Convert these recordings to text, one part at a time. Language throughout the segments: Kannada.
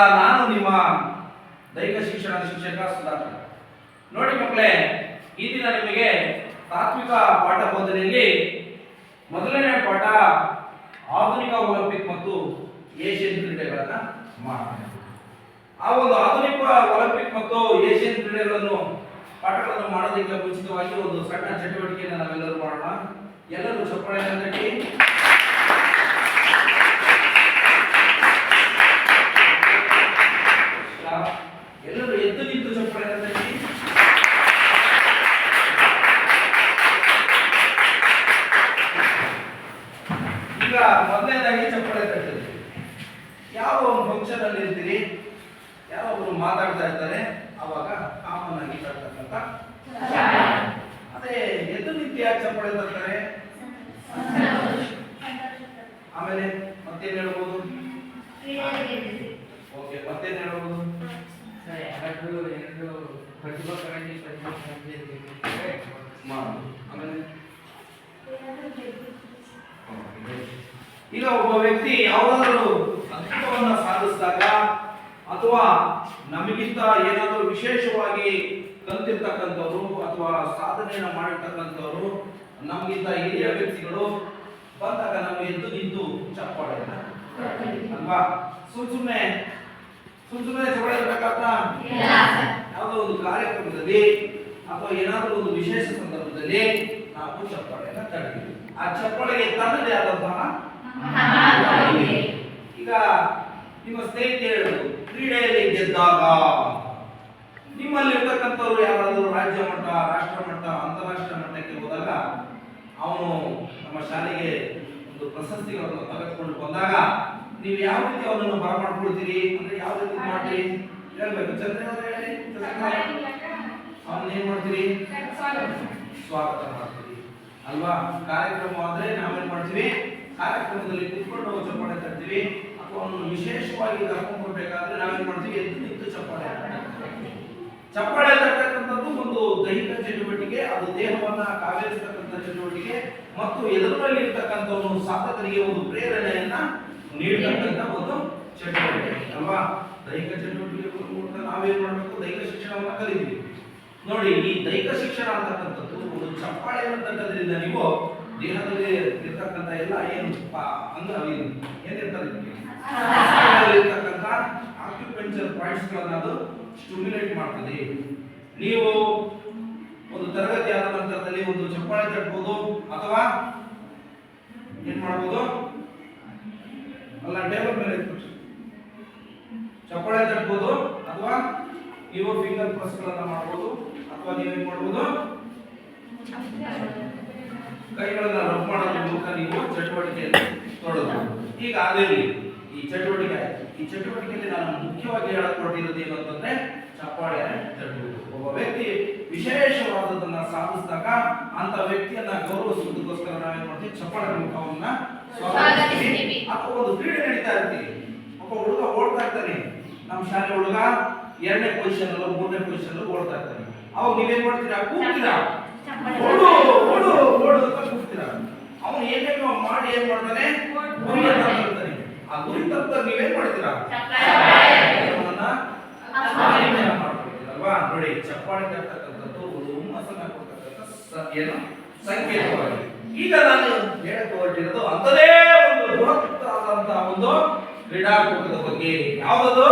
ನಾನು ನಿಮ್ಮ ದೈಹಿಕ ಶಿಕ್ಷಣ ಶಿಕ್ಷಕ ಸುಧಾಕರ್. ನೋಡಿ ಮಕ್ಕಳೇ, ಈ ದಿನ ನಿಮಗೆ ತಾತ್ವಿಕ ಪಾಠ ಬೋಧನೆಯಲ್ಲಿ ಮೊದಲನೇ ಪಾಠ ಆಧುನಿಕ ಒಲಿಂಪಿಕ್ ಮತ್ತು ಏಷ್ಯನ್ ಕ್ರೀಡೆಗಳನ್ನ ಮಾಡ್ತೇನೆ. ಆ ಒಂದು ಆಧುನಿಕ ಒಲಿಂಪಿಕ್ ಮತ್ತು ಏಷ್ಯನ್ ಕ್ರೀಡೆಗಳನ್ನು ಪಾಠಗಳನ್ನು ಮಾಡೋದಕ್ಕೆ ಮುಂಚಿತವಾಗಿ ಒಂದು ಸಣ್ಣ ಚಟುವಟಿಕೆಯನ್ನು ನಾವೆಲ್ಲರೂ ಮಾಡೋಣ. ಎಲ್ಲರೂ ಚಪ್ಪಾಳೆ ತಟ್ಟಿ ಎಲ್ಲರೂ ಎದ್ದು ನಿಂತು ಚಪ್ಪಾಳೆ ತಟ್ಟಿ. ಈಗ ಮೊದಲನೇದಾಗಿ ಚಪ್ಪಾಳೆ ತಟ್ಟಿದ್ರಿ. ಯಾವ ಒಂದು ಫಂಕ್ಷನ್ ಅಲ್ಲಿ ಇರ್ತೀರಿ, ಯಾರೋ ಒಬ್ರು ಮಾತಾಡ್ತಾ ಇರ್ತಾರೆ, ಅವಾಗ ಕಾಮನ್ ಆಗಿ ತರ್ತಕ್ಕಂಥ ಅದೇ ಎದ್ದು ನಿಂತು ಯಾಕೆ ಚಪ್ಪಾಳೆ ತರ್ತಾರೆ? ಆಮೇಲೆ ಮತ್ತೇನ್ ಹೇಳ್ಬೋದು? ಓಕೆ, ಮತ್ತೇನ್ ಹೇಳ್ಬೋದು? ಆಮೇಲೆ ಈಗ ಒಬ್ಬ ವ್ಯಕ್ತಿ ಯಾವುದಾದ್ರೂ ಅದ್ಭುತವನ್ನ ಸಾಧಿಸಿದಾಗ ಅಥವಾ ನಮಗಿಂತ ಏನಾದರೂ ವಿಶೇಷವಾಗಿ ಕಲ್ತಿರ್ತಕ್ಕಂಥವ್ರು ಅಥವಾ ಸಾಧನೆಯನ್ನು ಮಾಡಿರ್ತಕ್ಕಂಥವ್ರು ನಮಗಿಂತ ಹಿರಿಯ ವ್ಯಕ್ತಿಗಳು ಬಂದಾಗ ನಾವು ಎದ್ದು ನಿಂತು ಚಪ್ಪಾಳೆ ಅಲ್ವಾ? ಸುಮ್ಮನೆ ಚಪ್ಪಾಳೆ ಇರಬೇಕಾದ ಯಾವುದೋ ಒಂದು ಕಾರ್ಯಕ್ರಮದಲ್ಲಿ ಅಥವಾ ಏನಾದರೂ ಒಂದು ವಿಶೇಷ ಸಂದರ್ಭದಲ್ಲಿ ನಾವು ಚಪ್ಪಾಳೆಯನ್ನು ತಡ್ತೀವಿ. ಆ ಚಪ್ಪಾಳೆಗೆ ತನ್ನದೇ ಆದಂತಹ ಈಗ ನಿಮ್ಮ ಸ್ನೇಹಿತ ಹೇಳುದು, ಕ್ರೀಡೆಯಲ್ಲಿ ಗೆದ್ದಾಗ ನಿಮ್ಮಲ್ಲಿ ಇರ್ತಕ್ಕಂಥವ್ರು ಯಾರಾದರೂ ರಾಜ್ಯ ಮಟ್ಟ, ರಾಷ್ಟ್ರ ಮಟ್ಟ, ಅಂತಾರಾಷ್ಟ್ರ ಮಟ್ಟಕ್ಕೆ ಹೋದಾಗ ಅವನು ನಮ್ಮ ಶಾಲೆಗೆ ಒಂದು ಪ್ರಶಸ್ತಿಗಳನ್ನು ತೆಗೆದುಕೊಂಡು ಬಂದಾಗ ನೀವು ಯಾವ ರೀತಿ ಅವನನ್ನು ಬರಮಾಡ್ಕೊಳ್ತೀರಿ ಅಂದ್ರೆ ಯಾವ ರೀತಿ ಮಾಡ್ತೀರಿ ಹೇಳ್ಬೇಕು. ಚಂದ್ರ ಹೇಳಿ, ಅವನ್ನ ಏನ್ ಮಾಡ್ತೀರಿ? ಸ್ವಾಗತ ಮಾಡ್ತೀರಿ ಅಲ್ವಾ? ಕಾರ್ಯಕ್ರಮ ಆದ್ರೆ ನಾವೇನ್ ಮಾಡ್ತೀವಿ? ಕಾರ್ಯಕ್ರಮದಲ್ಲಿ ಕುತ್ಕೊಂಡು ಚಪ್ಪಾಳೆ ತರ್ತೀವಿ. ಅಥವಾ ಅವನು ವಿಶೇಷವಾಗಿ ಕರ್ಕೊಂಡು ಬರ್ಬೇಕಾದ್ರೆ ನಾವೇನ್ ಮಾಡ್ತೀವಿ? ಎದ್ದು ನಿಂತು ಚಪ್ಪಾಳೆ ತರ್ತಕ್ಕಂಥದ್ದು ಒಂದು ದೈಹಿಕ ಚಟುವಟಿಕೆ, ಅದು ದೇಹವನ್ನ ಕಾವೇರಿಸತಕ್ಕಂಥ ಚಟುವಟಿಕೆ ಮತ್ತು ಎದುರಲ್ಲಿ ಇರ್ತಕ್ಕಂಥವನು ಸಾಧಕರಿಗೆ ಒಂದು ಪ್ರೇರಣೆಯನ್ನ ನೀಡತಕ್ಕಂಥ ಒಂದು ಚಟುವಟಿಕೆ ಅಲ್ವಾ? ದೈಹಿಕ ಚಟುವಟಿಕೆ ಮೂಲಕ ನಾವೇನ್ ಮಾಡಬೇಕು? ದೈಹಿಕ ಶಿಕ್ಷಣವನ್ನ ಕಲಿತೀವಿ. ನೋಡಿ, ಈ ದೈಹಿಕ ಶಿಕ್ಷಣ ಅಂತಕ್ಕಂಥದ್ದು ಒಂದು ಚಪ್ಪಾಳೆಯನ್ನು ತಟ್ಟದ್ರಿಂದ ನೀವು ದೇಹದಲ್ಲಿ ಇರ್ತಕ್ಕಂಥ ಎಲ್ಲ ಏನು ಏನಿರ್ತಕ್ಕಂಥ ಆಕ್ಯುಪೆಂಚರ್ ಪಾಯಿಂಟ್ಸ್ ಗಳನ್ನ ಅದು ಸ್ಟಿಮ್ಯುಲೇಟ್ ಮಾಡ್ತದೆ. ನೀವು ಒಂದು ತರಗತಿ ಆದ ನಂತರದಲ್ಲಿ ಒಂದು ಚಪ್ಪಾಳೆ ತಟ್ಟಬಹುದು ಅಥವಾ ಏನ್ ಮಾಡಬಹುದು? ಅಲ್ಲ, ಟೇಬಲ್ ಮೇಲೆ ಚಪ್ಪಾಳೆ ತಟ್ಟಬಹುದು ಅಥವಾ ನೀವು ಫಿಂಗರ್ ಪ್ರೆಸ್ ಗಳನ್ನ ಮಾಡಬಹುದು ಅಥವಾ ನೀವೇನ್ ಮಾಡಬಹುದು? ಕೈಗಳನ್ನ ರಬ್ ಮಾಡೋದ್ರ ಮೂಲಕ ನೀವು ಚಟುವಟಿಕೆಯಲ್ಲಿ ತೊಡಗಬಹುದು. ಈಗ ಅದಿರಲಿ, ಈ ಚಟುವಟಿಕೆಯಲ್ಲಿ ನಾನು ಮುಖ್ಯವಾಗಿ ಹೇಳಕೊಟ್ಟಿರೋದು ಏನು ಅಂತಂದ್ರೆ ಚಪ್ಪಾಳೆ ತಟ್ಟುವುದು. ಒಬ್ಬ ವ್ಯಕ್ತಿ ವಿಶೇಷವಾದದನ್ನ ಸಾಧಿಸಿದಾಗ ಅಂತ ವ್ಯಕ್ತಿಯನ್ನ ಗೌರವಿಸುವುದಕ್ಕೋಸ್ಕರ ನಾವೇನ್ ಮಾಡ್ತೀವಿ? ಚಪ್ಪಾಳೆ ಮೂಲಕ ಅವನ್ನ ಸ್ವಾಗತಿಸ್ತೀವಿ. ಅಥವಾ ಒಂದು ಕ್ರೀಡೆ ನಡೀತಾ ಇರ್ತೀವಿ, ಒಬ್ಬ ಹುಡುಗ ಓಡ್ತಾ ಇರ್ತಾನೆ, ನಮ್ಮ ಶಾಲೆ ಹುಡುಗ 2ನೇ ಪೊಸಿಷನ್ ಅಲ್ಲ 3ನೇ ಪೊಸಿಷನ್ ಓಡ್ತಾ ಇರ್ತಾನೆ. ಅವಾಗ ನೀವೇನ್ ಮಾಡ್ತೀರಾ? ಕೂಗ್ತೀರಾ, ಓಡು ಓಡು ಓಡು ಅಂತ ಕೂಗ್ತೀರಾ. ಅವನು ಏನೇನೋ ಮಾಡಿ ಏನ್ ಮಾಡ್ತಾನೆ? ಗುರಿ ತರ್ತಾನೆ. ಆ ಗುರಿ ತಪ್ಪಿದಾಗ ನೀವೇನ್ ಮಾಡ್ತೀರಾ? ಮಾಡ್ಕೊಳ್ತೀರಲ್ವಾ? ನೋಡಿ, ಚಪ್ಪಾಳೆ ತರ್ತಕ್ಕಂಥದ್ದು ಒಂದು ಹುಮ್ಮಸ್ಸನ್ನ ಕೊಡ್ತಕ್ಕಂಥ ಏನು ಸಂಕೇತವಾಗಿ. ಈಗ ನಾನು ಹೇಳಕ್ಕೆ ಹೊರಟಿರೋದು ಅಂಥದೇ ಒಂದು ಬೃಹತ್ತಾದಂತಹ ಒಂದು ಕ್ರೀಡಾಕೂಟದ ಬಗ್ಗೆ. ಯಾವುದದು?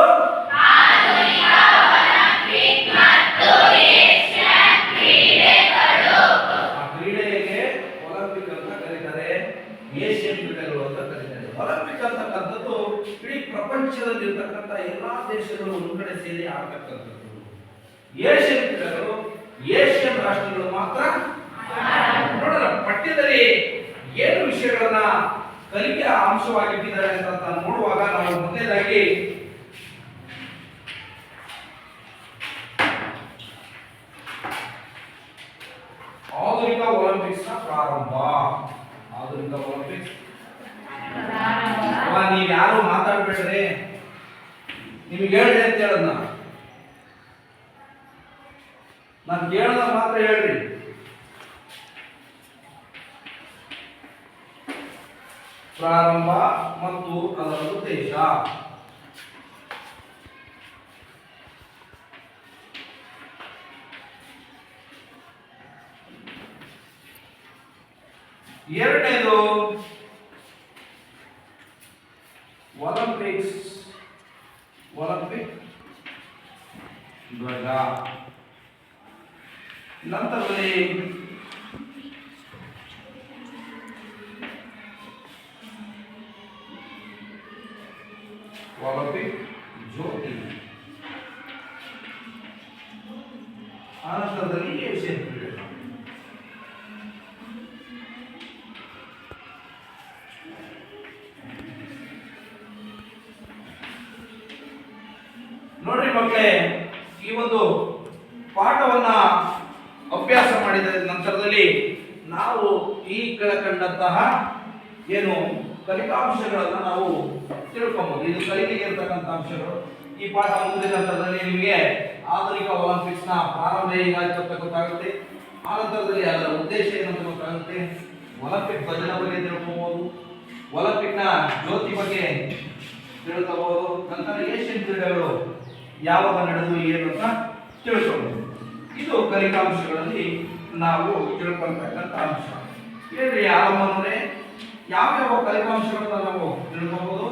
ಕ್ರೀಡೆಗೆ ಒಲಿಂಪಿಕ್ ಅಂತ ಕರೀತಾರೆ, ಏಷ್ಯನ್ ಕ್ರೀಡೆಗಳು ಅಂತ ಕರೀತಾರೆ. ಒಲಿಂಪಿಕ್ ಅಂತಕ್ಕಂಥದ್ದು ಇಡೀ ಪ್ರಪಂಚದಲ್ಲಿ ಇರ್ತಕ್ಕಂಥ ಎಲ್ಲಾ ದೇಶಗಳು ಒಂದು ಕಡೆ ಸೇರಿ ಆಡ್ತಕ್ಕಂಥದ್ದು. ಏಷ್ಯನ್ ಕ್ರೀಡೆಗಳು ಏಷ್ಯನ್ ರಾಷ್ಟ್ರಗಳು ಮಾತ್ರ. ನೋಡೋಣ ಪಠ್ಯದಲ್ಲಿ ಏನು ವಿಷಯಗಳನ್ನ ಕಲಿಕೆಯ ಅಂಶವಾಗಿಟ್ಟಿದ್ದಾರೆ ಅಂತ ನೋಡುವಾಗ ನಾವು ಮೊದಲನೇದಾಗಿ ಆಧುನಿಕ ಒಲಿಂಪಿಕ್ಸ್ ನ ಪ್ರಾರಂಭ. ಆಧುನಿಕ ಒಲಿಂಪಿಕ್ಸ್ ನೀವು ಯಾರು ಮಾತಾಡ್ಬೇಡ್ರಿ, ನಿಮ್ಗೆ ಹೇಳ್ರಿ ಅಂತ ಹೇಳದ್ ನಾನು ಕೇಳದ ಮಾತ್ರ ಹೇಳ್ರಿ. ಪ್ರಾರಂಭ ಮತ್ತು ಅದರ ಉದ್ದೇಶ. ಎರಡನೇದು ಒಲಿಂಪಿಕ್ ಧ್ವಜ. ನಂತರದಲ್ಲಿ ಒಲಿಂಪಿಕ್ ಜ್ಯೋತಿ. ಆನಂತರದಲ್ಲಿ ಏಷ್ಯನ್ ಕ್ರೀಡೆ. ನೋಡ್ರಿ ಮಕ್ಕಳೇ, ಈ ಒಂದು ಪಾಠವನ್ನ ಅಭ್ಯಾಸ ಮಾಡಿದ ನಂತರದಲ್ಲಿ ನಾವು ಈ ಕೆಳಕಂಡಂತಹ ಏನು ಕಲಿಕಾಂಶಗಳನ್ನ ನಾವು ತಿಳ್ಕೊಬಹುದು. ಇದು ಕಲಿಕೆಗೆ ಇರತಕ್ಕಂಥ ಅಂಶಗಳು. ಈ ಪಾಠ ಮುಗಿದ ನಂತರದಲ್ಲಿ ನಿಮಗೆ ಆಧುನಿಕ ಒಲಿಂಪಿಕ್ಸ್ ನ ಪ್ರಾರಂಭ ಹೇಗಾಯ್ತು ಅಂತ ಗೊತ್ತಾಗುತ್ತೆ. ಆ ನಂತರದಲ್ಲಿ ಅದರ ಉದ್ದೇಶ ಏನಂತ ಗೊತ್ತಾಗುತ್ತೆ. ಒಲಿಂಪಿಕ್ ಧ್ವಜದ ಬಗ್ಗೆ ತಿಳ್ಕೊಬಹುದು, ಒಲಿಂಪಿಕ್ ನ ಜ್ಯೋತಿ ಬಗ್ಗೆ ತಿಳ್ಕೋಬಹುದು. ನಂತರ ಏಷ್ಯನ್ ಕ್ರೀಡೆಗಳು ಯಾವಾಗ ನಡೆದು ಏನು ಅಂತ ತಿಳ್ಕೊಬಹುದು. ಇದು ಕಲಿಕಾಂಶಗಳಲ್ಲಿ ನಾವು ತಿಳ್ಕೊಳ್ತಕ್ಕಂಥ ಅಂಶ. ಹೇಳ್ರಿ ಆರಂಭವೇ ಯಾವ್ಯಾವ ಕಲಿಕಾಂಶಗಳನ್ನ ನಾವು ತಿಳ್ಕೊಬಹುದು.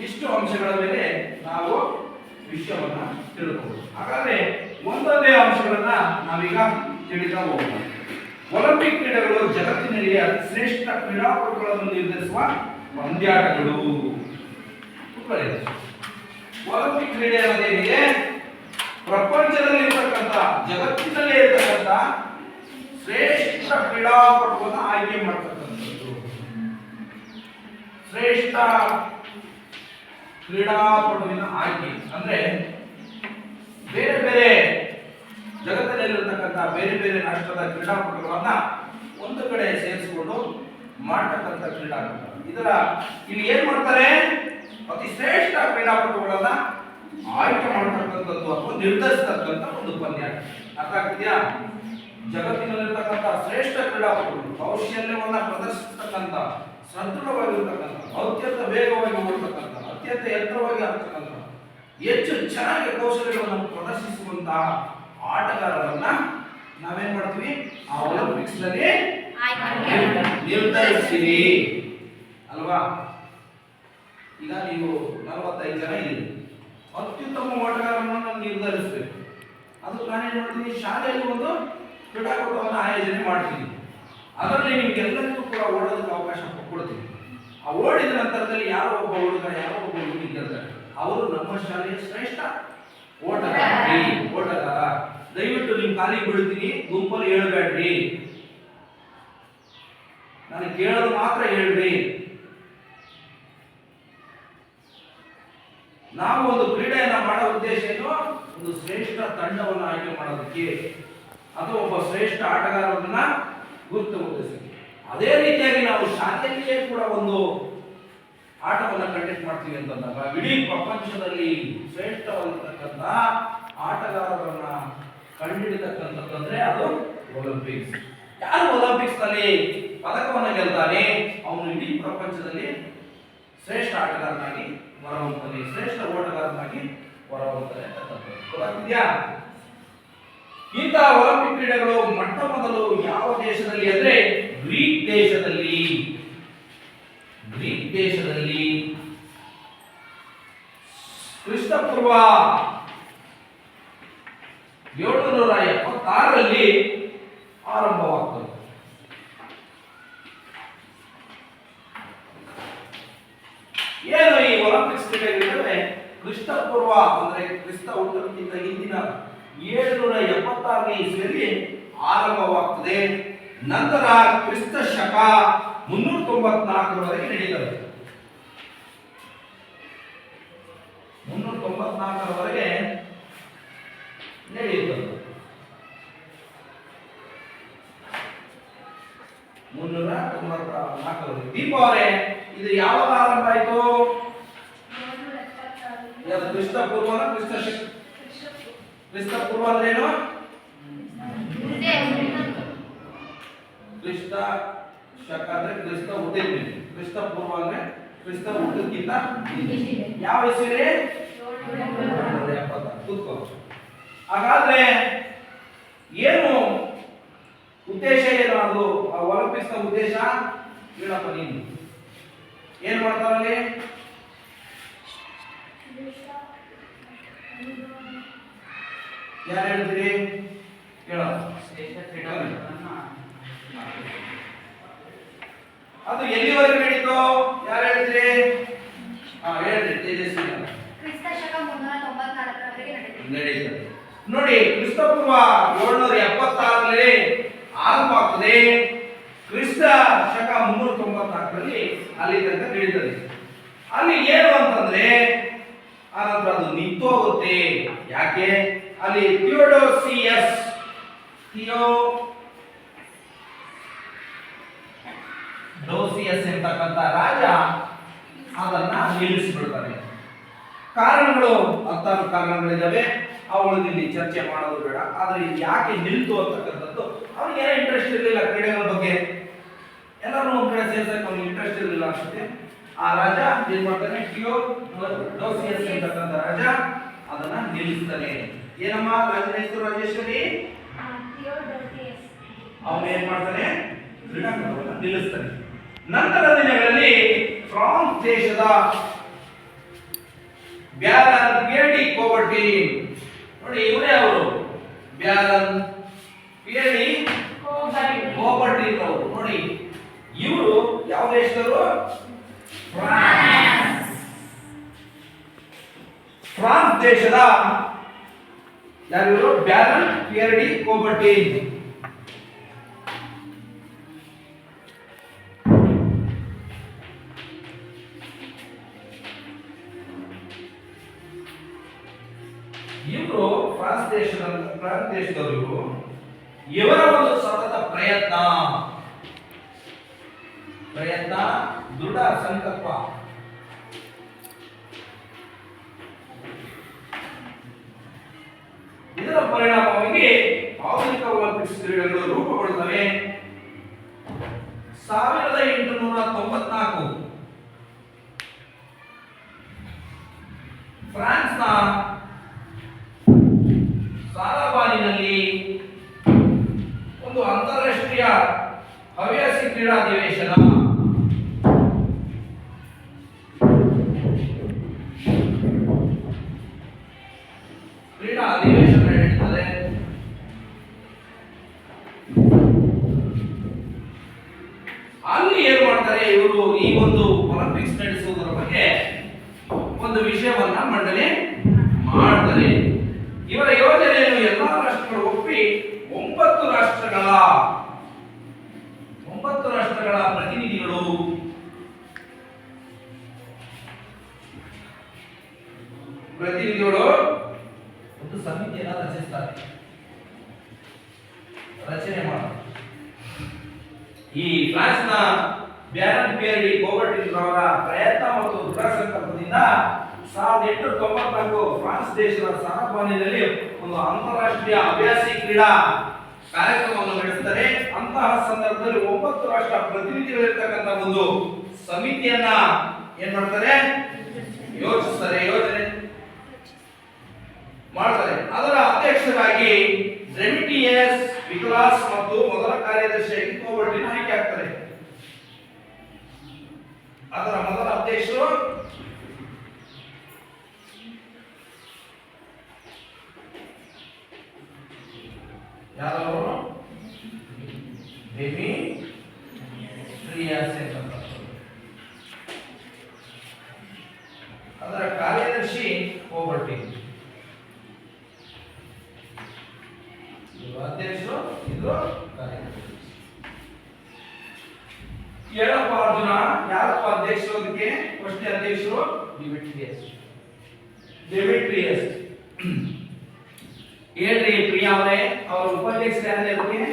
ಇಷ್ಟು ಅಂಶಗಳ ಮೇಲೆ ನಾವು ವಿಷಯವನ್ನ ತಿಳ್ಕೊಬಹುದು. ಹಾಗಾದ್ರೆ ಒಂದೊಂದೇ ಅಂಶಗಳನ್ನ ನಾವೀಗ ತಿಳಿತಾ ಹೋಗೋಣ. ಒಲಿಂಪಿಕ್ ಕ್ರೀಡೆಗಳು ಜಗತ್ತಿನಲ್ಲಿ ಅತಿ ಶ್ರೇಷ್ಠ ಕ್ರೀಡಾಪಟುಗಳನ್ನು ನಿರ್ಧರಿಸುವ ಪಂದ್ಯಾಟಗಳು. ಒಲಿಂಪಿಕ್ ಕ್ರೀಡೆ ಅನ್ನೋದೇನಿದೆ, ಪ್ರಪಂಚದಲ್ಲಿ ಇರತಕ್ಕಂಥ ಜಗತ್ತಿನಲ್ಲೇ ಇರತಕ್ಕಂಥ ಶ್ರೇಷ್ಠ ಕ್ರೀಡಾಪಟುವನ್ನು ಆಯ್ಕೆ ಮಾಡ್ತಕ್ಕಂಥದ್ದು. ಶ್ರೇಷ್ಠ ಕ್ರೀಡಾಪಟುವಿನ ಆಯ್ಕೆ ಅಂದ್ರೆ ಬೇರೆ ಬೇರೆ ಜಗತ್ತಿನಲ್ಲಿರತಕ್ಕಂಥ ಬೇರೆ ಬೇರೆ ರಾಷ್ಟ್ರದ ಕ್ರೀಡಾಪಟುಗಳನ್ನ ಒಂದು ಕಡೆ ಸೇರಿಸಿಕೊಂಡು ಮಾಡ್ತಕ್ಕಂಥ ಕ್ರೀಡಾಪಟು. ಇದರ ಇಲ್ಲಿ ಏನ್ ಮಾಡ್ತಾರೆ, ಅತಿ ಶ್ರೇಷ್ಠ ಕ್ರೀಡಾಪಟುಗಳನ್ನ ಆಯ್ಕೆ ಮಾಡತಕ್ಕಂಥದ್ದು ಅಥವಾ ನಿರ್ಧರಿಸತಕ್ಕಂಥ ಒಂದು ಪಂದ್ಯಾಟ. ಅರ್ಥ ಆಗ್ತಿದೆಯಾ? ಜಗತ್ತಿನಲ್ಲಿರ್ತಕ್ಕಂಥ ಶ್ರೇಷ್ಠ ಕ್ರೀಡಾಪಟುಗಳು ಕೌಶಲ್ಯವನ್ನ ಪ್ರದರ್ಶಿಸತಕ್ಕಂಥ, ಸದೃಢವಾಗಿರ್ತಕ್ಕಂಥ, ಅತ್ಯಂತ ವೇಗವಾಗಿ ಓಡತಕ್ಕಂಥ, ಅತ್ಯಂತ ಎತ್ತರವಾಗಿ ಆಗ್ತಕ್ಕಂಥ, ಹೆಚ್ಚು ಚೆನ್ನಾಗಿ ಕೌಶಲ್ಯಗಳನ್ನು ಪ್ರದರ್ಶಿಸುವಂತಹ ಆಟಗಾರರನ್ನ ನಾವೇನ್ ಮಾಡ್ತೀವಿ, ಆ ಒಲಿಂಪಿಕ್ಸ್ ನಲ್ಲಿ ನಿರ್ಧರಿಸಿರಿ ಅಲ್ವಾ. ಈಗ ನೀವು 45 ಜನ ಇದ್ದೀರಿ, ಅತ್ಯುತ್ತಮ ಆಟಗಾರರನ್ನು ನಿರ್ಧರಿಸಬೇಕು. ಅದು ನಾನೇನ್ ಮಾಡ್ತೀನಿ, ಶಾಲೆಯಲ್ಲಿ ಒಂದು ಕ್ರೀಡಾಕೂಟವನ್ನು ಆಯೋಜನೆ ಮಾಡ್ತೀನಿ. ಅದರಲ್ಲಿ ನಿಮ್ಗೆಲ್ಲರಿಗೂ ಕೂಡ ಓಡೋದಕ್ಕೆ ಅವಕಾಶ ಕೊಡ್ತೀನಿ. ಆ ಓಡಿದ ನಂತರದಲ್ಲಿ ಯಾರೋ ಒಬ್ಬ ಹುಡುಗ ಯಾರೋ ಒಬ್ಬ ಹುಡುಗಿ ಗೆಲ್ತಾರೆ, ಅವರು ನಮ್ಮ ಶಾಲೆಯ ಶ್ರೇಷ್ಠ ಓಟಗಾರ. ದಯವಿಟ್ಟು ನಿಮ್ ಕಾಲಿಗೆ ಬಿಡ್ತೀನಿ, ಗುಂಪಲ್ಲಿ ಹೇಳ್ಬೇಡ್ರಿ, ನನಗೆ ಕೇಳೋದು ಮಾತ್ರ ಹೇಳ್ರಿ. ನಾವು ಒಂದು ಕ್ರೀಡೆಯನ್ನ ಮಾಡೋ ಉದ್ದೇಶ ಏನು, ಒಂದು ಶ್ರೇಷ್ಠ ತಂಡವನ್ನು ಆಯ್ಕೆ ಮಾಡೋದಕ್ಕೆ ಅಥವಾ ಒಬ್ಬ ಶ್ರೇಷ್ಠ ಆಟಗಾರರನ್ನ ಗುರುತಿಸೋದಕ್ಕೆ. ಅದೇ ರೀತಿಯಾಗಿ ನಾವು ಶಾಲೆಯಲ್ಲಿಯೇ ಕೂಡ ಒಂದು ಆಟವನ್ನು ಕಂಡಕ್ಟ್ ಮಾಡ್ತೀವಿ ಅಂತಂದಾಗ ಇಡೀ ಪ್ರಪಂಚದಲ್ಲಿ ಶ್ರೇಷ್ಠವಾಗಿರ್ತಕ್ಕಂಥ ಆಟಗಾರರನ್ನ ಕಂಡುಹಿಡಿತಕ್ಕಂಥದ್ದಂದ್ರೆ ಅದು ಒಲಿಂಪಿಕ್ಸ್. ಯಾರು ಒಲಿಂಪಿಕ್ಸ್ ನಲ್ಲಿ ಪದಕವನ್ನು ಗೆಲ್ತಾನೆ ಅವನು ಇಡೀ ಪ್ರಪಂಚದಲ್ಲಿ ಶ್ರೇಷ್ಠ ಆಟಗಾರನಾಗಿ ಹೊರಹೊಮ್ಮತಾನೆ, ಶ್ರೇಷ್ಠ ಓಟಗಾರನಾಗಿ ಹೊರಹೊಮ್ಮತಾನೆ ಗೊತ್ತಾಗ್ತಿದ್ಯಾ? ಇಂತಹ ಒಲಿಂಪಿಕ್ ಕ್ರೀಡೆಗಳು ಮೊಟ್ಟ ಮೊದಲು ಯಾವ ದೇಶದಲ್ಲಿ ಅಂದ್ರೆ ಗ್ರೀಕ್ ದೇಶದಲ್ಲಿ ಕ್ರಿಸ್ತಪೂರ್ವ 776ರಲ್ಲಿ ಆರಂಭವಾಗ್ತದೆ. ಏನು ಈ ಒಲಿಂಪಿಕ್ಸ್ ಕ್ರೀಡೆಗಳಿವೆ, ಕ್ರಿಸ್ತಪೂರ್ವ ಅಂದ್ರೆ ಕ್ರಿಸ್ತ ಹುಟ್ಟುವುದಕ್ಕಿಂತ ಹಿಂದಿನ 776ನೇ ಇಸ್ವಿಯಲ್ಲಿ ಆರಂಭವಾಗ್ತದೆ. ನಂತರ ಕ್ರಿಸ್ತ ಶಕ 394ರವರೆಗೆ ನಡೀತದೆ. 394ರವರೆಗೆ ನಡೆಯುತ್ತದೆ. 394ರವರೆಗೆ. ದೀಪಾವಳಿ ಇದು ಯಾವಾಗ ಆರಂಭ ಆಯಿತು? ಕ್ರಿಸ್ತ ಪೂರ್ವನ ಕ್ರಿಸ್ತ ಪೂರ್ವ ಅಂದ್ರೇನು? ಕ್ರಿಸ್ತ ಶಕ ಅಂದ್ರೆ ಕ್ರಿಸ್ತ ಹುಟ್ಟಿದ ಮೇಲೆ, ಕ್ರಿಸ್ತ ಪೂರ್ವ ಅಂದ್ರೆ ಕ್ರಿಸ್ತ ಹುಟ್ಟಿದ್ಕಿಂತ ಯಾವ ಇಸ್ವಿ? 770. ಕೂತ್ಕೋ. ಹಾಗಾದ್ರೆ ಏನು ಉದ್ದೇಶ, ಏನು ಅದು ಒಲಿಂಪಿಕ್ಸ್ ನ ಉದ್ದೇಶ ಹೇಳಪ್ಪ ನೀನು. ಏನ್ ಮಾಡ್ತಾರಲ್ಲಿ? ಯಾರು ಹೇಳ್ತೀರಿ ಹೇಳ. ಅದು ಎಲ್ಲಿವರೆಗೆ ನಡೀತು ಯಾರು ಹೇಳ್ತೀರಿ? ಹೇಳ್ರಿ ತೇಜಸ್ವಿ. ನಡೀತದೆ ನೋಡಿ. ಕ್ರಿಸ್ತಪೂರ್ವ 776ರಲ್ಲಿ ಆರಂಭ ಆಗ್ತದೆ. ಕ್ರಿಸ್ತ ಶಕ 394ರಲ್ಲಿ ಅಲ್ಲಿ ತನಕ ನಡೀತದೆ. ಅಲ್ಲಿ ಏನು ಅಂತಂದ್ರೆ ಆನಂತರ ಅದು ನಿಂತೋಗುತ್ತೆ. ಯಾಕೆ? ಅಲ್ಲಿ ಥಿಯೋಡೋಸಿಯಸ್ ಎಂತಕ್ಕಂಥ ರಾಜ ಅದನ್ನ ನಿಲ್ಲಿಸಿಬಿಡ್ತಾನೆ. ಕಾರಣಗಳು ಹತ್ತಾರು ಕಾರಣಗಳಿದ್ದಾವೆ, ಅವುಗಳಿಗೆ ಇಲ್ಲಿ ಚರ್ಚೆ ಮಾಡೋದು ಬೇಡ. ಆದ್ರೆ ಯಾಕೆ ನಿಲ್ತು ಅಂತಕ್ಕಂಥದ್ದು ಅವ್ರಿಗೆ ಏನೋ ಇಂಟ್ರೆಸ್ಟ್ ಇರಲಿಲ್ಲ ಕ್ರೀಡೆಗಳ ಬಗ್ಗೆ. ಎಲ್ಲರೂ ಒಂದ್ ಕಡೆ ಸೇರ್ಸಕ್ಕೆ ಅವ್ನಿಗೆ ಇಂಟ್ರೆಸ್ಟ್ ಇರಲಿಲ್ಲ ಅನ್ಸುತ್ತೆ. ಆ ರಾಜ ಏನ್ ಮಾಡ್ತಾನೆ? ಥಿಯೋಡೋಸಿಯಸ್ ಅಂತಕ್ಕಂಥ ರಾಜ ಅದನ್ನ ನಿಲ್ಲಿಸ್ತಾನೆ. ಏನಮ್ಮ ರಾಜನ ಹೆಸರು? ರಾಜೇಶ್ವರಿ. ಅವನು ಏನ್ ಮಾಡ್ತಾನೆ? ಕ್ರೀಡಾಂಗಣವನ್ನು ನಿಲ್ಲಿಸ್ತಾನೆ. ನಂತರ ದಿನಗಳಲ್ಲಿ ಫ್ರಾನ್ಸ್ ದೇಶದ ಬ್ಯಾರನ್ ಪಿಯರ್ಡಿ ಕೋಬರ್ಟಿನ್, ನೋಡಿ ಇವರೇ ಅವರು, ಬ್ಯಾರನ್ ಪಿಯರ್ಡಿ ಕೋಬರ್ಟಿನ್ ಅವರು. ನೋಡಿ ಇವರು ಯಾವ ದೇಶದವರು? ಫ್ರಾನ್ಸ್ ದೇಶದ ಯಾರು? ಬ್ಯಾರನ್ ಪಿಯರ್ಡಿ ಕೋಬರ್ಟಿನ್. ಇವರು ಫ್ರಾನ್ಸ್ ದೇಶದವರು. ಇವರ ಒಂದು ಸತತ ಪ್ರಯತ್ನ, ದೃಢ ಸಂಕಲ್ಪ, ಇದರ ಪರಿಣಾಮವಾಗಿ ಆಧುನಿಕ ಒಲಿಂಪಿಕ್ಸ್ ಕ್ರೀಡೆಗಳು ರೂಪುಗೊಳ್ಳುತ್ತವೆ. 1894 ಫ್ರಾನ್ಸ್ನ ಸಾರಾಬಾನಿನಲ್ಲಿ ಒಂದು ಅಂತಾರಾಷ್ಟ್ರೀಯ ಹವ್ಯಾಸಿ ಕ್ರೀಡಾ ಅಧಿವೇಶನ ನಡೀತದೆ. ಅಲ್ಲಿ ಏನ್ ಮಾಡ್ತಾರೆ ಇವರು? ಈ ಒಂದು ಒಲಿಂಪಿಕ್ಸ್ ನಡೆಸುವುದರ ಬಗ್ಗೆ ಒಂದು ವಿಷಯವನ್ನ ಮಂಡನೆ ಮಾಡ್ತಾರೆ. ಇವರ ಯೋಜನೆಯನ್ನು ಎಲ್ಲಾ ರಾಷ್ಟ್ರಗಳು ಒಪ್ಪಿ 9 ರಾಷ್ಟ್ರಗಳ ಪ್ರತಿನಿಧಿಗಳು ಒಂದು ಸಮಿತಿಯನ್ನು ರಚಿಸ್ತಾರೆ. ರಚನೆ ಮಾಡಿ ಈ ಫ್ರಾನ್ಸ್ನ ಬ್ಯಾರನ್ ಪಿಯರ್ಡಿ ಕೋಬರ್ಟಿನ್ ಅವರ ಪ್ರಯತ್ನ ಮತ್ತು ದೃಢ ಸಂಕಲ್ಪದಿಂದ 1894 ಫ್ರಾನ್ಸ್ ದೇಶದ ಸಾರಾಬಾನಿನಲ್ಲಿ ಒಂದು ಅಂತಾರಾಷ್ಟ್ರೀಯ ಹವ್ಯಾಸಿ ಕ್ರೀಡಾ ಕಾರ್ಯಕ್ರಮವನ್ನು ನಡೆಸುತ್ತಾರೆ. ಅಂತಹ ಸಂದರ್ಭದಲ್ಲಿ 9 ರಾಷ್ಟ್ರ ಪ್ರತಿನಿಧಿಗಳಿರ್ತಕ್ಕಂಥ ಒಂದು ಸಮಿತಿಯನ್ನ ಏನ್ ಮಾಡ್ತಾರೆ? ಯೋಜನೆ ಮಾಡ್ತಾರೆ. ಅದರ ಅಧ್ಯಕ್ಷರಾಗಿ ರೆಮಿಟಿಯಸ್ ವಿಕ್ಲಾಸ್ ಮತ್ತು ಮೊದಲ ಕಾರ್ಯದರ್ಶಿಯಾಗಿ ಕೋಬರ್ಟಿನ್ ಆಯ್ಕೆ ಆಗ್ತಾರೆ. ಅದರ ಮೊದಲ ಅಧ್ಯಕ್ಷರು ಯಾರವರು? ಡೆಮಿಟ್ರಿಯಸ್ ಅಂತ. ಅದರ ಕಾರ್ಯದರ್ಶಿ ಕೋಬರ್ಟಿನ್. ಅಧ್ಯಕ್ಷರು ಇದ್ರು ಕಾರ್ಯದರ್ಶಿ. ಹೇಳಪ್ಪ ಅರ್ಜುನ, ಯಾರಪ್ಪ ಅಧ್ಯಕ್ಷರು? ಅದಕ್ಕೆ ಫಸ್ಟ್ ಅಧ್ಯಕ್ಷರು ಡೆಮಿಟ್ರಿಯಸ್. ಹೇಳ್ರಿ ಪ್ರಿಯಾ ಅವರೇ, ಅವರ ಉಪಾಧ್ಯಕ್ಷರು ಯಾರಿಗೆ?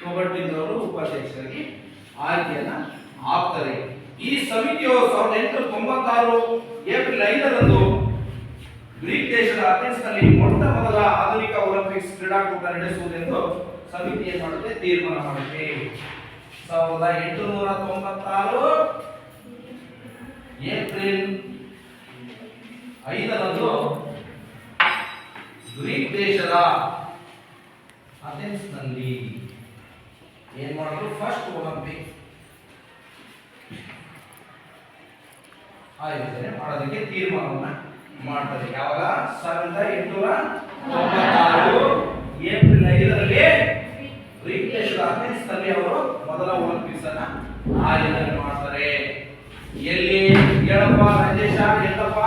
ಕೋಬರ್ಟಿನ್ ಅವರು ಉಪಾಧ್ಯಕ್ಷರಾಗಿ ಆಯ್ಕೆಯನ್ನ ಆಗ್ತಾರೆ. ಈ ಸಮಿತಿಯು 1896 ಏಪ್ರಿಲ್ 5ರಂದು ಗ್ರೀಕ್ ದೇಶದ ಅಥೆನ್ಸ್ ನಲ್ಲಿ ಮೊಟ್ಟ ಮೊದಲ ಆಧುನಿಕ ಒಲಿಂಪಿಕ್ಸ್ ಕ್ರೀಡಾಕೂಟ ನಡೆಸುವುದೆಂದು ಸಮಿತಿ ಏನ್ ಮಾಡುತ್ತೆ? ತೀರ್ಮಾನ ಮಾಡುತ್ತೆ. 1896 ಏಪ್ರಿಲ್ ಐದನೇದು ಗ್ರೀಕ್ ದೇಶದ ಅಥೆನ್ಸ್ ನಲ್ಲಿ ಏನ್ ಮಾಡಿದ್ರು ಫಸ್ಟ್ ಒಲಿಂಪಿಕ್ ಆಯೋಜನೆ ಮಾಡೋದಕ್ಕೆ ತೀರ್ಮಾನವನ್ನ ಮಾಡ್ತಾರೆ. ಯಾವಾಗ 1896 ಏಪ್ರಿಲ್ 5ರಲ್ಲಿ ಗ್ರೀಕ್ ದೇಶದ ಅಥೆನ್ಸ್ ನಲ್ಲಿ ಅವರು ಮೊದಲ ಒಲಿಂಪಿಕ್ಸ್ ಅನ್ನ ಆಯೋಜನೆ ಮಾಡ್ತಾರೆ. ಎಲ್ಲಿ ಹೇಳಪ್ಪ ರಾಜೇಶ, ಎಲ್ಲಪ್ಪ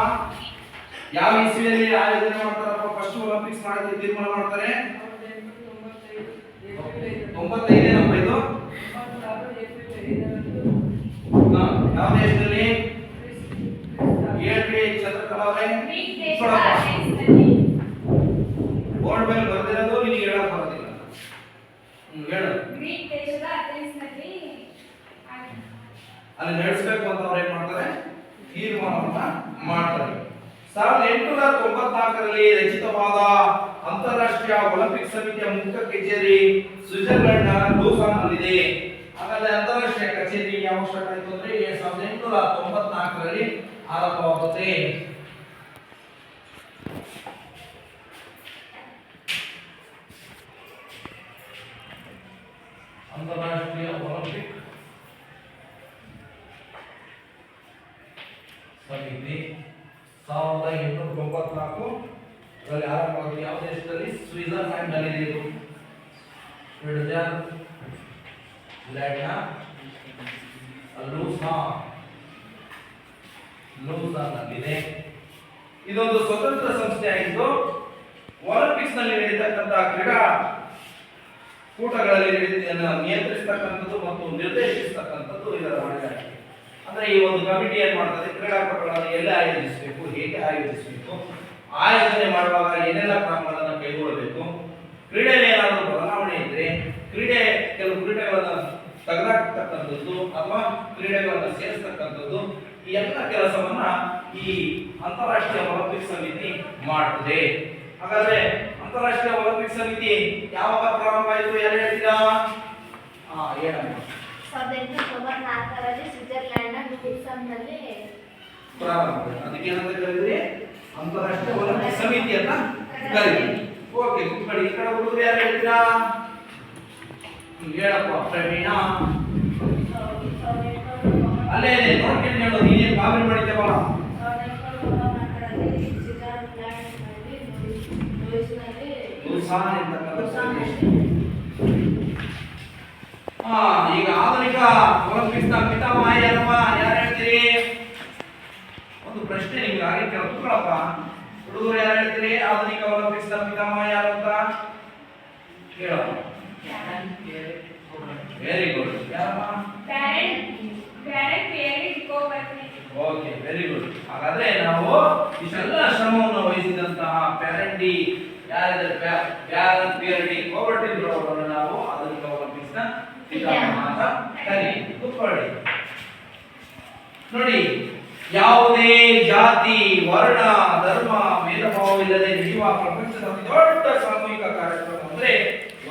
ಯಾವ ಇಸ್ವಿಯಲ್ಲಿ ಆಯೋಜನೆ ಮಾಡ್ತಾರಪ್ಪ? ಫಸ್ಟ್ ಒಲಿಂಪಿಕ್ಸ್ ಮಾಡೋದಕ್ಕೆ ತೀರ್ಮಾನ ಮಾಡ್ತಾರೆ 95 ನಮ್ಮ ಇದು ಯಾವ ದೇಶದಲ್ಲಿ? ಹೇಳ್ರಿ ಚಂದ್ರಕಲಾ ಅವರೇ. ಬೋರ್ಡ್ ಮೇಲೆ ಬರ್ದಿರೋದು ನಿನಗೆ ಹೇಳಕ್ ಬರೋದಿಲ್ಲ. ಹೇಳು. ಗ್ರೀಕ್ ದೇಶದ ಅಥೆನ್ಸ್ ನಲ್ಲಿ ಅಲ್ಲಿ ನಡೆಸಬೇಕು ಅಂತ ಅವ್ರು ಏನ್ ಮಾಡ್ತಾರೆ? ತೀರ್ಮಾನವನ್ನ ಮಾಡ್ತಾರೆ. 1894ರಲ್ಲಿ ರಚಿತವಾದ ಅಂತಾರಾಷ್ಟ್ರೀಯ ಒಲಿಂಪಿಕ್ ಸಮಿತಿಯ ಮುಖ್ಯ ಕಚೇರಿ ಸ್ವಿಟ್ಜರ್ಲೆಂಡ್ನ ಲೂಸಾನ್ನಲ್ಲಿದೆ. ಹಾಗಾದ್ರೆ ಅಂತಾರಾಷ್ಟ್ರೀಯ ಕಚೇರಿ ಯಾವಾಗ ಸ್ಟಾರ್ಟ್ ಆಯಿತು ಅಂದ್ರೆ 1894ರಲ್ಲಿ ಆರಂಭವಾಗುತ್ತೆ. ಅಂತಾರಾಷ್ಟ್ರೀಯ ಒಲಿಂಪಿಕ್ ಸಮಿತಿ 1894ರಲ್ಲಿ ಆರಂಭವಾಗಿದೆ. ಯಾವ ದೇಶದಲ್ಲಿ? ಸ್ವಿಟ್ಜರ್ಲೆಂಡ್ ನಲ್ಲಿ ಇದು. ಲೂಸಾನ್ನಲ್ಲಿದೆ. ಇದೊಂದು ಸ್ವತಂತ್ರ ಸಂಸ್ಥೆಯಾಗಿದ್ದು ಒಲಿಂಪಿಕ್ಸ್ ನಲ್ಲಿ ನಡೆಯತಕ್ಕಂಥ ಕ್ರೀಡಾ ಕೂಟಗಳಲ್ಲಿ ನಿಯಂತ್ರಿಸತಕ್ಕಂಥದ್ದು ಮತ್ತು ನಿರ್ದೇಶಿಸತಕ್ಕಂಥದ್ದು ಇದರ ಹೊಣೆಗಾರಿಕೆ. ಅಂದ್ರೆ ಈ ಒಂದು ಕಮಿಟಿ ಏನ್ ಮಾಡ್ತದೆ? ಕ್ರೀಡಾಪಟುಗಳನ್ನು ಎಲ್ಲಿ ಆಯೋಜಿಸಬೇಕು, ಹೇಗೆ ಆಯೋಜಿಸಬೇಕು, ಆಯೋಜನೆ ಮಾಡುವಾಗ ಏನೆಲ್ಲ ಕ್ರಮಗಳನ್ನು ಕೈಗೊಳ್ಳಬೇಕು, ಕ್ರೀಡೆಯಲ್ಲಿ ಏನಾದರೂ ಬದಲಾವಣೆ ಇದ್ರೆ ಕೆಲವು ಕ್ರೀಡೆಗಳನ್ನು ತೆಗೆದಾಕ್ತಕ್ಕಂಥದ್ದು ಅಥವಾ ಕ್ರೀಡೆಗಳನ್ನು ಸೇರಿಸ್ತಕ್ಕಂಥದ್ದು, ಈ ಎಲ್ಲ ಕೆಲಸವನ್ನ ಈ ಅಂತಾರಾಷ್ಟ್ರೀಯ ಒಲಿಂಪಿಕ್ ಸಮಿತಿ ಮಾಡ್ತದೆ. ಹಾಗಾದ್ರೆ ಅಂತಾರಾಷ್ಟ್ರೀಯ ಒಲಿಂಪಿಕ್ ಸಮಿತಿ ಯಾವಾಗ ಪ್ರಾರಂಭ ಆಯಿತು? ಯಾರು ಹೇಳ್ತೀರಾ? ಹೇಳಮ್ಮ. 1894ರಲ್ಲಿ ಸ್ವಿಟ್ಜರ್ಲೆಂಡ್ನ ಲೂಸಾನ್ನಲ್ಲಿ ಪ್ರಾರಂಭ. ಅದಕ್ಕೆ ಏನಂತ ಕರೀತೀರಿ? ಅಂತಾರಾಷ್ಟ್ರೀಯ ಒಲಿಂಪಿಕ್ ಸಮಿತಿ ಅಂತ ಕರೀತೀವಿ. ಓಕೆ, ಕುತ್ಕೊಳ್ಳಿ. ಈ ಕಡೆ ಹುಡುಗರು ಯಾರು ಹೇಳ್ತೀರಾ? ಹೇಳಪ್ಪ ಪ್ರವೀಣ. ಅಲ್ಲೇ ನೋಡ್ಕೊಂಡು ಹೇಳು, ನೀನೇನು ಕಾಮೆಂಟ್ ಮಾಡಿದ್ದೆ ಬಾ. ಈಗ ಆಧುನಿಕ ಒಲಿಂಪಿಕ್ಸ್ ನ ಪಿತಾಮಹ ಯಾರಪ್ಪ? ಯಾರು ಹೇಳ್ತೀರಿ? ಒಂದು ಪ್ರಶ್ನೆ ನಿಮ್ಗೆ ಆಗಿ ಕೇಳ್ಕೊಳಪ್ಪ. ಹುಡುಗರು ಯಾರು ಹೇಳ್ತೀರಿ? ಆಧುನಿಕ ಒಲಿಂಪಿಕ್ಸ್ ನ ಪಿತಾಮಹ ಯಾರು ಅಂತ ಹೇಳಪ್ಪ. Very good. ಯಾರಮ್ಮ? Okay, very good. ಹಾಗಾದ್ರೆ ನಾವು ಇಷ್ಟೆಲ್ಲ ಶ್ರಮವನ್ನು ವಹಿಸಿದಂತಹ ಪ್ಯಾರಂಡಿ ಯಾರಿದ್ದಾರೆ? ಪ್ಯಾರನ್ ಪಿಯರ್ಡಿ ಕೋಬರ್ಟಿನ್ ಅವರನ್ನು ನಾವು ಆಧುನಿಕ ಒಲಿಂಪಿಕ್ಸ್ ನ ಪಿತಾಮಹ ಅಂತ ಕರೀತೀವಿ. ಕೂತ್ಕೊಳ್ಳಿ. ನೋಡಿ, ಯಾವುದೇ ಜಾತಿ, ವರ್ಣ, ಧರ್ಮ ಭೇದ ಭಾವವಿಲ್ಲದೆ ನಡೆಯುವ ಪ್ರಪಂಚದ ಅತಿ ದೊಡ್ಡ ಸಾಮೂಹಿಕ ಕಾರ್ಯಕ್ರಮ ಅಂದ್ರೆ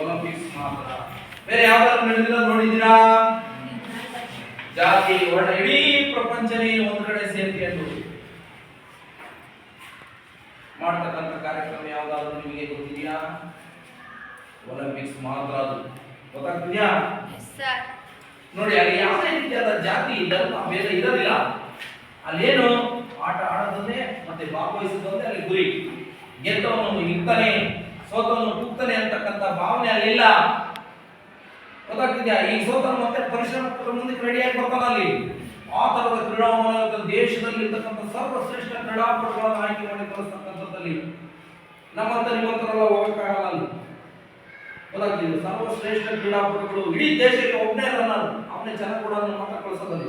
ಒಲಿಂಪಿಕ್ಸ್ ಮಾತ್ರ. ಬೇರೆ ಯಾವ್ದಾದ್ರು ನಡೆದಿಲ್ಲ ನೋಡಿದ್ದೀರಾ? ಜಾತಿ, ವರ್ಣ, ಇಡೀ ಪ್ರಪಂಚನೇ ಒಂದು ಕಡೆ ಸೇರ್ಕೊಂಡು ಮಾಡ್ತಕ್ಕಂಥ ಕಾರ್ಯಕ್ರಮ ಯಾವ್ದಾದ್ರು ನಿಮಗೆ ಗೊತ್ತಿದೆಯಾ? ಒಲಿಂಪಿಕ್ಸ್ ಮಾತ್ರ. ಅದು ಗೊತ್ತಾಗ್ತಿದ್ಯಾ? ನೋಡಿ, ಅಲ್ಲಿ ಯಾವುದೇ ರೀತಿಯಾದ ಜಾತಿ, ಧರ್ಮ ಭೇದ ಇರೋದಿಲ್ಲ. ಅಲ್ಲೇನು ಆಟ ಆಡೋದನ್ನೇ ಮತ್ತೆ ಭಾಗವಹಿಸೋದೇ ಅಲ್ಲಿ ಗುರಿ. ಗೆದ್ದವನು ಇರ್ತಾನೆ, ಸೋತವನು ಕೂಗ್ತಾನೆ ಅಂತಕ್ಕಂಥ ಭಾವನೆ ಅಲ್ಲಿಲ್ಲ. ಗೊತ್ತಾಗ್ತಿದ್ಯಾ? ಈ ಸೋತವನು ಮತ್ತೆ ಪರಿಶ್ರಮ ಮುಂದಕ್ಕೆ ರೆಡಿಯಾಗಿ ಬರ್ತಾನ ಅಲ್ಲಿ. ಆ ತರದ ಕ್ರೀಡಾಂಗಣ ದೇಶದಲ್ಲಿ ಇರ್ತಕ್ಕಂಥ ಸರ್ವಶ್ರೇಷ್ಠ ಕ್ರೀಡಾಪಟುಗಳನ್ನು ಆಯ್ಕೆ ಮಾಡಿ ಕಳಿಸ್ತಕ್ಕಂಥದ್ದಲ್ಲಿ ನಮ್ಮಂತ ನಿಮ್ಮಂತರೆಲ್ಲ ಹೋಗಕ್ಕಾಗಲ್ಲ ಅಲ್ಲಿ. ಗೊತ್ತಾಗ್ತಿದೆ? ಸರ್ವಶ್ರೇಷ್ಠ ಕ್ರೀಡಾಪಟುಗಳು ಇಡೀ ದೇಶಕ್ಕೆ ಒಬ್ಬನೇ ರನ್ನರ್, ಅವನೇ ಚೆನ್ನಾಗಿ ಕೂಡ ಮಾತ್ರ ಕಳಿಸೋದಲ್ಲಿ.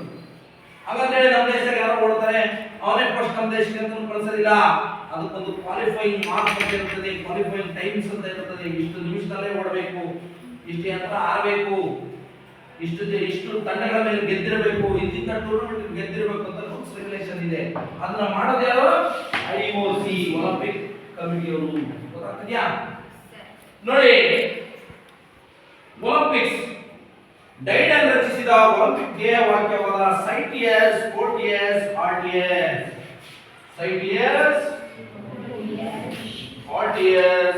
ಹಾಗಂತ ಹೇಳಿ ನಮ್ಮ ದೇಶಕ್ಕೆ ಯಾರು ಓಡ್ತಾರೆ ಅವನೇ ಫಸ್ಟ್ ನಮ್ಮ ದೇಶಕ್ಕೆ ಅಂತ ಕಳಿಸೋದಿಲ್ಲ. ಅದಕ್ಕೊಂದು ಕ್ವಾಲಿಫೈಯಿಂಗ್ ಮಾರ್ಕ್ಸ್ ಅಂತ ಇರ್ತದೆ, ಕ್ವಾಲಿಫೈಯಿಂಗ್ ಟೈಮ್ಸ್ ಅಂತ ಇರ್ತದೆ. ಇಷ್ಟು ನಿಮಿಷದಲ್ಲೇ ಓಡಬೇಕು, ಇಷ್ಟು ಯಂತ್ರ ಆರಬೇಕು, ಇಷ್ಟು ತಂಡಗಳ ಮೇಲೆ ಗೆದ್ದಿರಬೇಕು, ಇಂತಿಂತ ಟೂರ್ನಮೆಂಟ್ ಗೆದ್ದಿರಬೇಕು ಅಂತ ರೂಲ್ಸ್ ರೆಗ್ಯುಲೇಷನ್ ಇದೆ. ಅದನ್ನ ಮಾಡೋದು ಯಾರು? IOC ಒಲಿಂಪಿಕ್ ಕಮಿಟಿಯವರು. ಗೊತ್ತಾಗ್ತಿದ್ಯಾ? ನೋಡಿ, ಒಲಿಂಪಿಕ್ಸ್ ಡೈಡನ್ ರಚಿಸಿದ ಒಲಿಂಪಿಕ್ ಧ್ಯೇಯ ವಾಕ್ಯವಾದ ಸೈಟಿಯಸ್, ಕೋರ್ಟಿಯಸ್, ಆರ್ಟಿಯಸ್. ಸೈಟಿಯಸ್, 40 years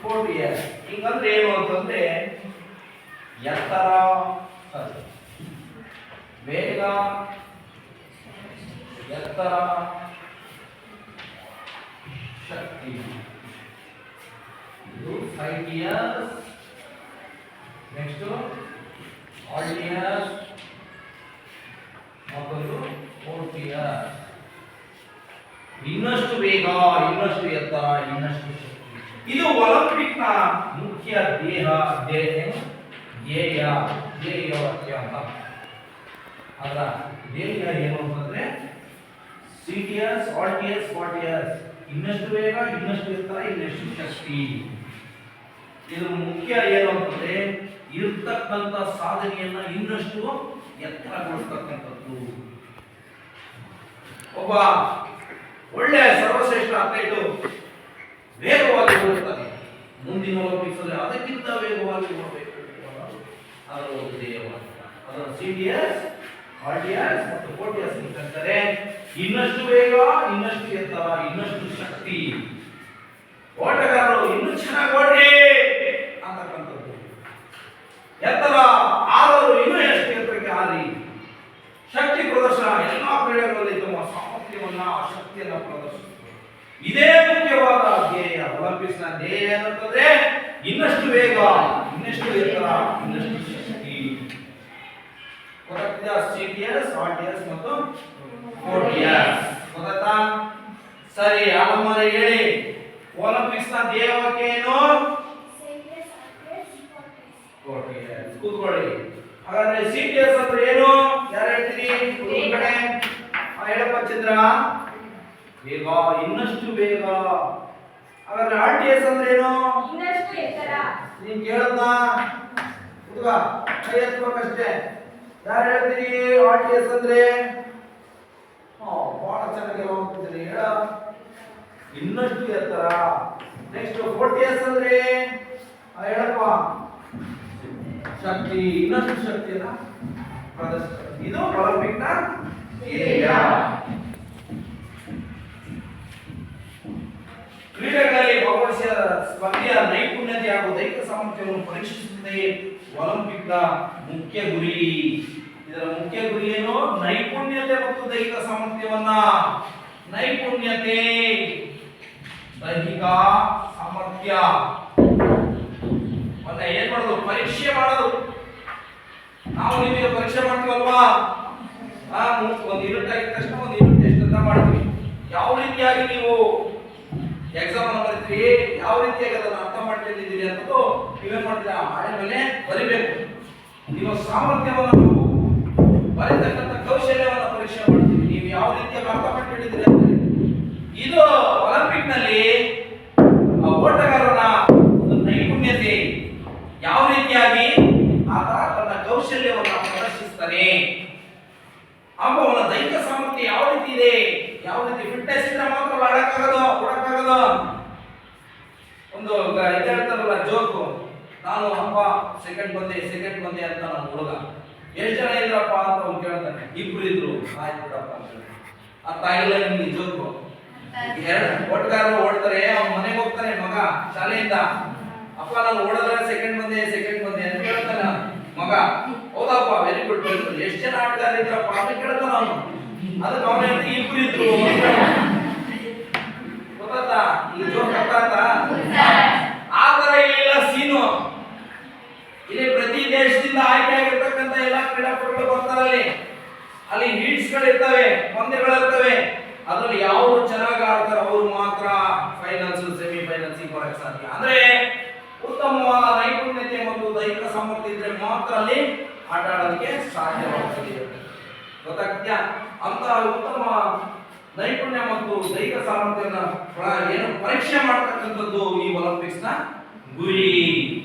40 years ಹಿಂಗಂದ್ರೆ ಏನು ಅಂತಂದ್ರೆ ಎತ್ತರ ವೇಗ ಎತ್ತರ ಶಕ್ತಿ ಇದು 5 years ನೆಕ್ಸ್ಟ್ 40 years ಮತ್ತೊಂದು 40 years ಇನ್ನಷ್ಟು ವೇಗ ಇನ್ನಷ್ಟು ಎತ್ತರ ಇನ್ನಷ್ಟು ಶಕ್ತಿ ಇದು ಒಲಿಂಪಿಕ್ ನ ಮುಖ್ಯ ಧ್ಯೇಯ ವಾಕ್ಯ ಅಂತ ಅದರ ಧ್ಯೇಯ ಏನು ಅಂತಂದ್ರೆ CTS RTS 40 years ಇನ್ನಷ್ಟು ವೇಗ ಇನ್ನಷ್ಟು ಎತ್ತರ ಇನ್ನಷ್ಟು ಶಕ್ತಿ ಇದು ಮುಖ್ಯ ಏನು ಅಂತಂದ್ರೆ ಇರ್ತಕ್ಕಂಥ ಸಾಧನೆಯನ್ನ ಇನ್ನಷ್ಟು ಎತ್ತರಗೊಳಿಸ್ತಕ್ಕಂಥದ್ದು ಒಬ್ಬ ಒಳ್ಳೆ ಸರ್ವಶ್ರೇಷ್ಠ ಅಥ್ಲೀಟ್ ವೇಗವಾಗಿ ಓಡುತ್ತಾನೆ ಮುಂದಿನ ಒಲಿಂಪಿಕ್ಸ್ ಅಲ್ಲಿ ಅದಕ್ಕಿಂತ ವೇಗವಾಗಿ ಓಡಬೇಕು ಅದರ ಒಂದು ಧ್ಯೇಯವಾಕ್ಯ ಅದರ CTS RTS ಮತ್ತು 40 ಅಂತಂದರೆ ಇನ್ನಷ್ಟು ವೇಗ ಇನ್ನಷ್ಟು ಎತ್ತರ ಇನ್ನಷ್ಟು ಶಕ್ತಿ ಓಟಗಾರರು ಇನ್ನೂ ಚೆನ್ನಾಗಿ ಓಡ್ರಿ ಅಂತಕ್ಕಂಥದ್ದು ಎತ್ತರ ಆದರೂ ಇನ್ನೂ ಎಷ್ಟು ಎತ್ತರಕ್ಕೆ ಆರಿ ಶಕ್ತಿ ಪ್ರದರ್ಶನ ಎಲ್ಲಾ ಕ್ರೀಡೆಗಳಲ್ಲಿ ತಮ್ಮ ಸಾಮರ್ಥ್ಯವನ್ನ ಶಕ್ತಿಯನ್ನ ಪ್ರದರ್ಶಿಸುತ್ತದೆ ಇದೇ ಮುಖ್ಯವಾದ ಧ್ಯೇಯ ಒಲಿಂಪಿಕ್ಸ್ ನ ಧ್ಯೇಯ ಏನಂತಂದ್ರೆ ಇನ್ನಷ್ಟು ವೇಗ ಇನ್ನಷ್ಟು ಎತ್ತರ ಇನ್ನಷ್ಟು ಶಕ್ತಿ CTS RTS ಮತ್ತು 40 ಗೊತ್ತಾ ಸರಿ ಆಲಮ್ಮರೆ ಹೇಳಿ ಒಲಿಂಪಿಕ್ಸ್ ನ ಧ್ಯೇಯ ವಾಕ್ಯ ಏನು ಕೂತ್ಕೊಳ್ಳಿ ಹಾಗಾದ್ರೆ CTS ಅಂದ್ರೆ ಏನು ಯಾರು ಹೇಳ್ತೀರಿ ಈ ಕಡೆ ಹೇಳಪ್ಪ ಚಂದ್ರ ವೇಗ ಇನ್ನಷ್ಟು ವೇಗ ಹಾಗಾದ್ರೆ RTS ಅಂದ್ರೆ ಏನು ಇನ್ನಷ್ಟು ಎತ್ತರ ನೀನ್ ಕೇಳದ್ನ ಹುಡುಗ ಕೈ ಎತ್ತಬೇಕಷ್ಟೇ ಯಾರು ಹೇಳ್ತೀರಿ RTS ಅಂದ್ರೆ ಬಹಳ ಚೆನ್ನಾಗಿ ಹೋಗ್ತಿದ್ದೀರಿ ಹೇಳ ಇನ್ನಷ್ಟು ಎತ್ತರ ನೆಕ್ಸ್ಟ್ 40 ಅಂದ್ರೆ ಹೇಳಪ್ಪ ಶಕ್ತಿ ಇನ್ನಷ್ಟು ಶಕ್ತಿಯನ್ನ ಪ್ರದರ್ಶಿಸುತ್ತದೆ ಇದು ಒಲಿಂಪಿಕ್ ನ ಧ್ಯೇಯ ಕ್ರೀಡೆಗಳಲ್ಲಿ ಭಾಗವಹಿಸಿದ ಸ್ಪರ್ಧೆಯ ನೈಪುಣ್ಯತೆ ಹಾಗೂ ದೈಹಿಕ ಸಾಮರ್ಥ್ಯವನ್ನು ಪರೀಕ್ಷಿಸುತ್ತದೆ ಒಲಿಂಪಿಕ್ ನ ಮುಖ್ಯ ಗುರಿ ಇದರ ಮುಖ್ಯ ಗುರಿ ಏನು ನೈಪುಣ್ಯತೆ ಮತ್ತು ದೈಹಿಕ ಸಾಮರ್ಥ್ಯವನ್ನ ನೈಪುಣ್ಯತೆ ದೈಹಿಕ ಸಾಮರ್ಥ್ಯ ಏನ್ ಮಾಡೋದು ಪರೀಕ್ಷೆ ಮಾಡೋದು ನಾವು ನಿಮಗೆ ಪರೀಕ್ಷೆ ಮಾಡ್ತೀವಲ್ವಾ ಒಂದು ಯೂನಿಟ್ ಆಗಿದ ತಕ್ಷಣ ಒಂದು ಯೂನಿಟ್ ಟೆಸ್ಟ್ ಅಂತ ಮಾಡ್ತೀವಿ ಯಾವ ರೀತಿಯಾಗಿ ನೀವು ಎಕ್ಸಾಮ್ ಅನ್ನು ಬರೀತೀರಿ ಯಾವ ರೀತಿಯಾಗಿ ಅದನ್ನು ಅರ್ಥ ಮಾಡ್ಕೊಂಡಿದ್ದೀರಿ ಅನ್ನೋದು ನೀವೇನ್ ಮಾಡ್ತೀರಾ ಆಳೆ ಮೇಲೆ ಬರಿಬೇಕು ನಿಮ್ಮ ಸಾಮರ್ಥ್ಯವನ್ನು ಬರೀತಕ್ಕಂಥ ಕೌಶಲ್ಯವನ್ನು ಪರೀಕ್ಷೆ ಮಾಡ್ತೀವಿ ನೀವು ಯಾವ ರೀತಿಯಾಗಿ ಅರ್ಥ ಮಾಡ್ಕೊಂಡಿದ್ದೀರಿ ಅಂತ ಇದು ಒಲಿಂಪಿಕ್ ನಲ್ಲಿ ಓಟಗಾರನ ಒಂದು ನೈಪುಣ್ಯತೆ ಯಾವ ರೀತಿಯಾಗಿ ಆತ ತನ್ನ ಕೌಶಲ್ಯವನ್ನು ಪ್ರದರ್ಶಿಸ್ತಾನೆ ಹಾಗೂ ಅವನ ದೈಹಿಕ ಸಾಮರ್ಥ್ಯ ಯಾವ ರೀತಿ ಇದೆ ಯಾವ ರೀತಿ ಫಿಟ್ನೆಸ್ ಇದ್ರೆ ಮಾತ್ರ ಓಡಕ್ಕಾಗದು ಒಂದು ಇದು ಹೇಳ್ತಾರಲ್ಲ ಜೋಕು ನಾನು ಅಪ್ಪ ಸೆಕೆಂಡ್ ಬಂದೆ ಅಂತ ನಾನು ಹುಡುಗ ಎಷ್ಟು ಜನ ಇದ್ರಪ್ಪ ಅಂತ ಅವ್ನು ಕೇಳ್ತಾನೆ ಇಬ್ರು ಇದ್ರು ಆಯ್ತು ಬಿಡಪ್ಪ ಅಂತ ಅರ್ಥ ಆಗಿಲ್ಲ ನಿಮ್ಗೆ ಜೋಕು ಎರಡು ಓಟಗಾರರು ಓಡ್ತಾರೆ ಅವ್ನ ಮನೆಗೆ ಹೋಗ್ತಾನೆ ಮಗ ಶಾಲೆಯಿಂದ ಅಪ್ಪ ನಾನು ಓಡಿದ್ರೆ ಸೆಕೆಂಡ್ ಬಂದೆ ಅಂತ ಕೇಳ್ತಾನೆ ಮಗ ಹೌದಪ್ಪ ವೆರಿ ಗುಡ್ ಎಷ್ಟು ಜನ ಆಟಗಾರ ಇದ್ರಪ್ಪ ಅಂತ ಕೇಳ್ತಾನ ಅವನು ಅದಕ್ಕೆ ಅವನ ಇಬ್ರು ಇದ್ರು ಗೊತ್ತಾ ಈ ಜೋಕ್ ಅರ್ಥ ಆ ತರ ಇಲ್ಲ ಸೀನು ಇಲ್ಲಿ ಪ್ರತಿ ದೇಶದಿಂದ ಆಯ್ಕೆ ಆಗಿರ್ತಕ್ಕಂಥ ಎಲ್ಲಾ ಕ್ರೀಡಾಪಟುಗಳು ಬರ್ತಾರಲ್ಲಿ ಅಲ್ಲಿ ಹೀಟ್ಸ್ ಗಳಿರ್ತವೆ ಪಂದ್ಯಗಳಿರ್ತವೆ ಅದ್ರಲ್ಲಿ ಯಾರು ಚೆನ್ನಾಗಿ ಆಡ್ತಾರೆ ಅವರು ಮಾತ್ರ ಫೈನಲ್ಸ್ ಸೆಮಿಫೈನಲ್ಸ್ ಬರಕ್ಕೆ ಸಾಧ್ಯ ಅಂದ್ರೆ ಉತ್ತಮವಾದ ನೈಪುಣ್ಯತೆ ಮತ್ತು ದೈಹಿಕ ಸಾಮರ್ಥ್ಯ ಇದ್ರೆ ಮಾತ್ರ ಅಲ್ಲಿ ಆಟ ಆಡೋದಕ್ಕೆ ಸಾಧ್ಯವಾಗ್ತದೆ ಗೊತ್ತಾಗ್ತೀಯಾ ಅಂತ ಉತ್ತಮ ನೈಪುಣ್ಯ ಮತ್ತು ದೈಹಿಕ ಸಾಮರ್ಥ್ಯನ ಏನು ಪರೀಕ್ಷೆ ಮಾಡ್ತಕ್ಕಂಥದ್ದು ಈ ಒಲಿಂಪಿಕ್ಸ್ ನ ಗುರಿ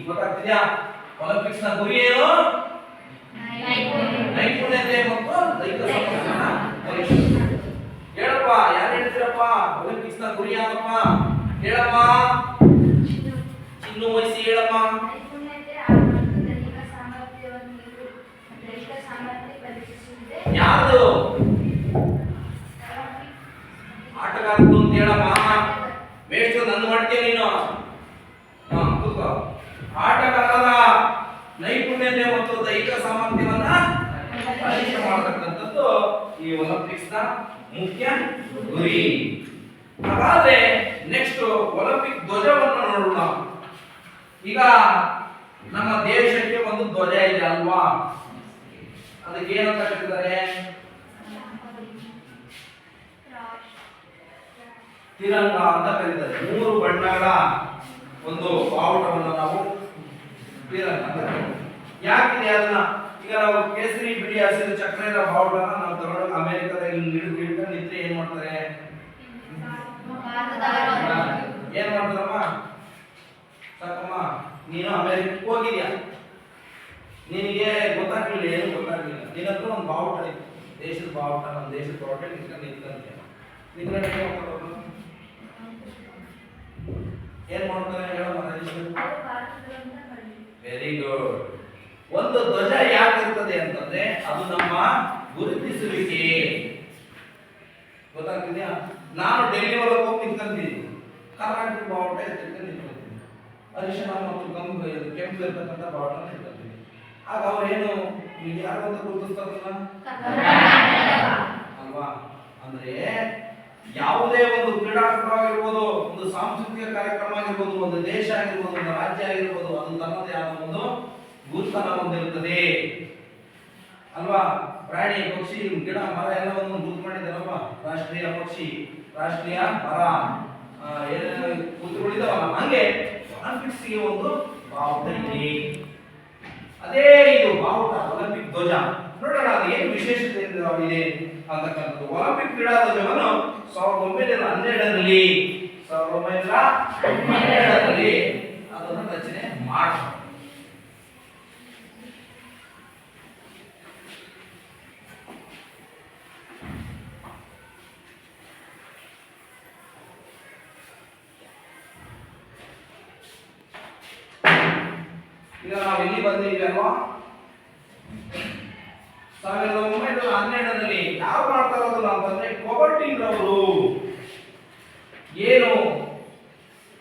ಗೊತ್ತಾಗ್ತಿದ್ಯಾ ಒಲಿಂಪಿಕ್ಸ್ ನ ಗುರಿ ಏನು ನೈಪುಣ್ಯತೆ ಮತ್ತು ದೈಹಿಕ ಸಾಮರ್ಥ್ಯನ ಪರೀಕ್ಷೆ ಹೇಳಪ್ಪ ಯಾರು ಹೇಳ್ತೀರಪ್ಪ ಒಲಿಂಪಿಕ್ಸ್ ನ ಗುರಿ ಯಾವಪ್ಪ ಹೇಳಪ್ಪ ಚಿನ್ನು ವಯಸ್ಸಿ ಹೇಳಪ್ಪ ಯಾರು ಆಟಗಾರದ್ದು ಅಂತ ಹೇಳಪ್ಪ ವೇಸ್ಟ್ ಈ ಒಲಿಂಪಿಕ್ಸ್ ನ ಮುಖ್ಯ ಗುರಿ. ಹಾಗಾದ್ರೆ ನೆಕ್ಸ್ಟ್ ಒಲಿಂಪಿಕ್ ಧ್ವಜವನ್ನು ನೋಡೋಣ. ಈಗ ನಮ್ಮ ದೇಶಕ್ಕೆ ಒಂದು ಧ್ವಜ ಇದೆ ಅಲ್ವಾ, ಅದಕ್ಕೆ ಏನಂತ ಕರೀತಾರೆ? ತಿರಂಗ ಅಂತ ಕರೀತಾರೆ. 3 ಬಣ್ಣಗಳ ಒಂದು ಬಾವುಟವನ್ನು ನಾವು ತಿರಂಗ ಅಂತ ಕರೀತೀವಿ. ಯಾಕಿದೆ ಅದನ್ನ? ಈಗ ನಾವು ಕೇಸರಿ ಬಿಳಿ ಹಸಿರು ಚಕ್ರದ ಬಾವುಟನ ನಾವು ತಗೊಂಡು ಅಮೆರಿಕದಲ್ಲಿ ಹಿಡಿದು ನಿಂತ್ರೆ ಏನ್ ಮಾಡ್ತಾರೆ? ಏನ್ ಮಾಡ್ತಾರಮ್ಮ? ಸಾಕಮ್ಮ, ನೀನು ಅಮೆರಿಕಕ್ಕೆ ಹೋಗಿದ್ಯಾ, ನಿನಗೆ ಗೊತ್ತಾಗ್ಲಿಲ್ಲ, ಏನು ಗೊತ್ತಾಗ್ಲಿಲ್ಲ, ನಿನ್ನ ಹತ್ರ ಒಂದು ಬಾವುಟ ಇದೆ, ದೇಶದ ಬಾವುಟ, ನಮ್ಮ ದೇಶದ ಬಾವುಟ ನಿಂತ್ಕೊಂಡೆ ಏನ್ ಮಾಡ್ತಾರೆ ಹೇಳಮ್ಮ? Very good. ಒಂದು ಧ್ವಜ ಯಾಕಿರ್ತದೆ ಅಂತಂದ್ರೆ ಅದು ನಮ್ಮ ಗುರುತಿಸುವಿಕೆ. ಗೊತ್ತಾಗ್ತಿದ್ಯಾ? ನಾನು ಡೆಲ್ಲಿ ಒಳಗೆ ಹೋಗಿ ನಿಂತ್ಕೊಂತೀನಿ, ಕರ್ನಾಟಕ ಬಾವುಟ ಎತ್ತಿಕೊಂಡು ನಿಂತ್ಕೊಳ್ತೀನಿ, ಅರಿಶಿಣ ಮತ್ತು ಕೆಂಪು ಇರ್ತಕ್ಕಂಥ ಬಾವುಟ ನಿಂತ್ಕೊಳ್ತೀನಿ. ಆಗ ಅವ್ರೇನು ಯಾರು ಅಂತ ಗುರುತಿಸ್ತಾರಲ್ಲ ಅಲ್ವಾ? ಅಂದ್ರೆ ಯಾವುದೇ ಒಂದು ಕ್ರೀಡಾಕೂಟವಾಗಿರ್ಬೋದು, ಒಂದು ಸಾಂಸ್ಕೃತಿಕ ಕಾರ್ಯಕ್ರಮ ಆಗಿರ್ಬೋದು, ಒಂದು ದೇಶ ಆಗಿರ್ಬೋದು, ಒಂದು ರಾಜ್ಯ ಆಗಿರ್ಬೋದು, ಅದು ತನ್ನದೇ ಆದ ಒಂದು ಗುರುತನ ಹೊಂದಿರುತ್ತದೆ ಅಲ್ವಾ? ಪ್ರಾಣಿ ಪಕ್ಷಿ ಗಿಡ ಮರ ಎಲ್ಲವನ್ನು ಗುರುತು ಮಾಡಿದಾರಲ್ವಾ? ರಾಷ್ಟ್ರೀಯ ಪಕ್ಷಿ, ರಾಷ್ಟ್ರೀಯ ಮರ, ಏನೇನು ಗುರುತುಗಳಿದಾವಲ್ಲ, ಹಂಗೆ ಒಲಿಂಪಿಕ್ಸ್ಗೆ ಒಂದು ಬಾವುಟ ಇದೆ. ಅದೇ ಇದು ಬಾವುಟ ಒಲಿಂಪಿಕ್ ಧ್ವಜ. ನೋಡೋಣ ಅದು ಏನು ವಿಶೇಷತೆ ಇದೆ ಅಂತಕ್ಕಂಥದ್ದು. ಒಲಿಂಪಿಕ್ ಕ್ರೀಡಾ ಧ್ವಜವನ್ನು 1912ರಲ್ಲಿ ಅದನ್ನು ರಚನೆ ಮಾಡ್ತಾರೆ. ಈಗ ನಾವು ಇಲ್ಲಿ ಬಂದಿದ್ದೀವಿ ಅಲ್ವಾ? 1912ರಲ್ಲಿ ಯಾರು ಮಾಡ್ತಾ ಇರೋದಿಲ್ಲ ಅಂತಂದ್ರೆ ಕೊಬರ್ಟಿನ್ ರವರು ಏನು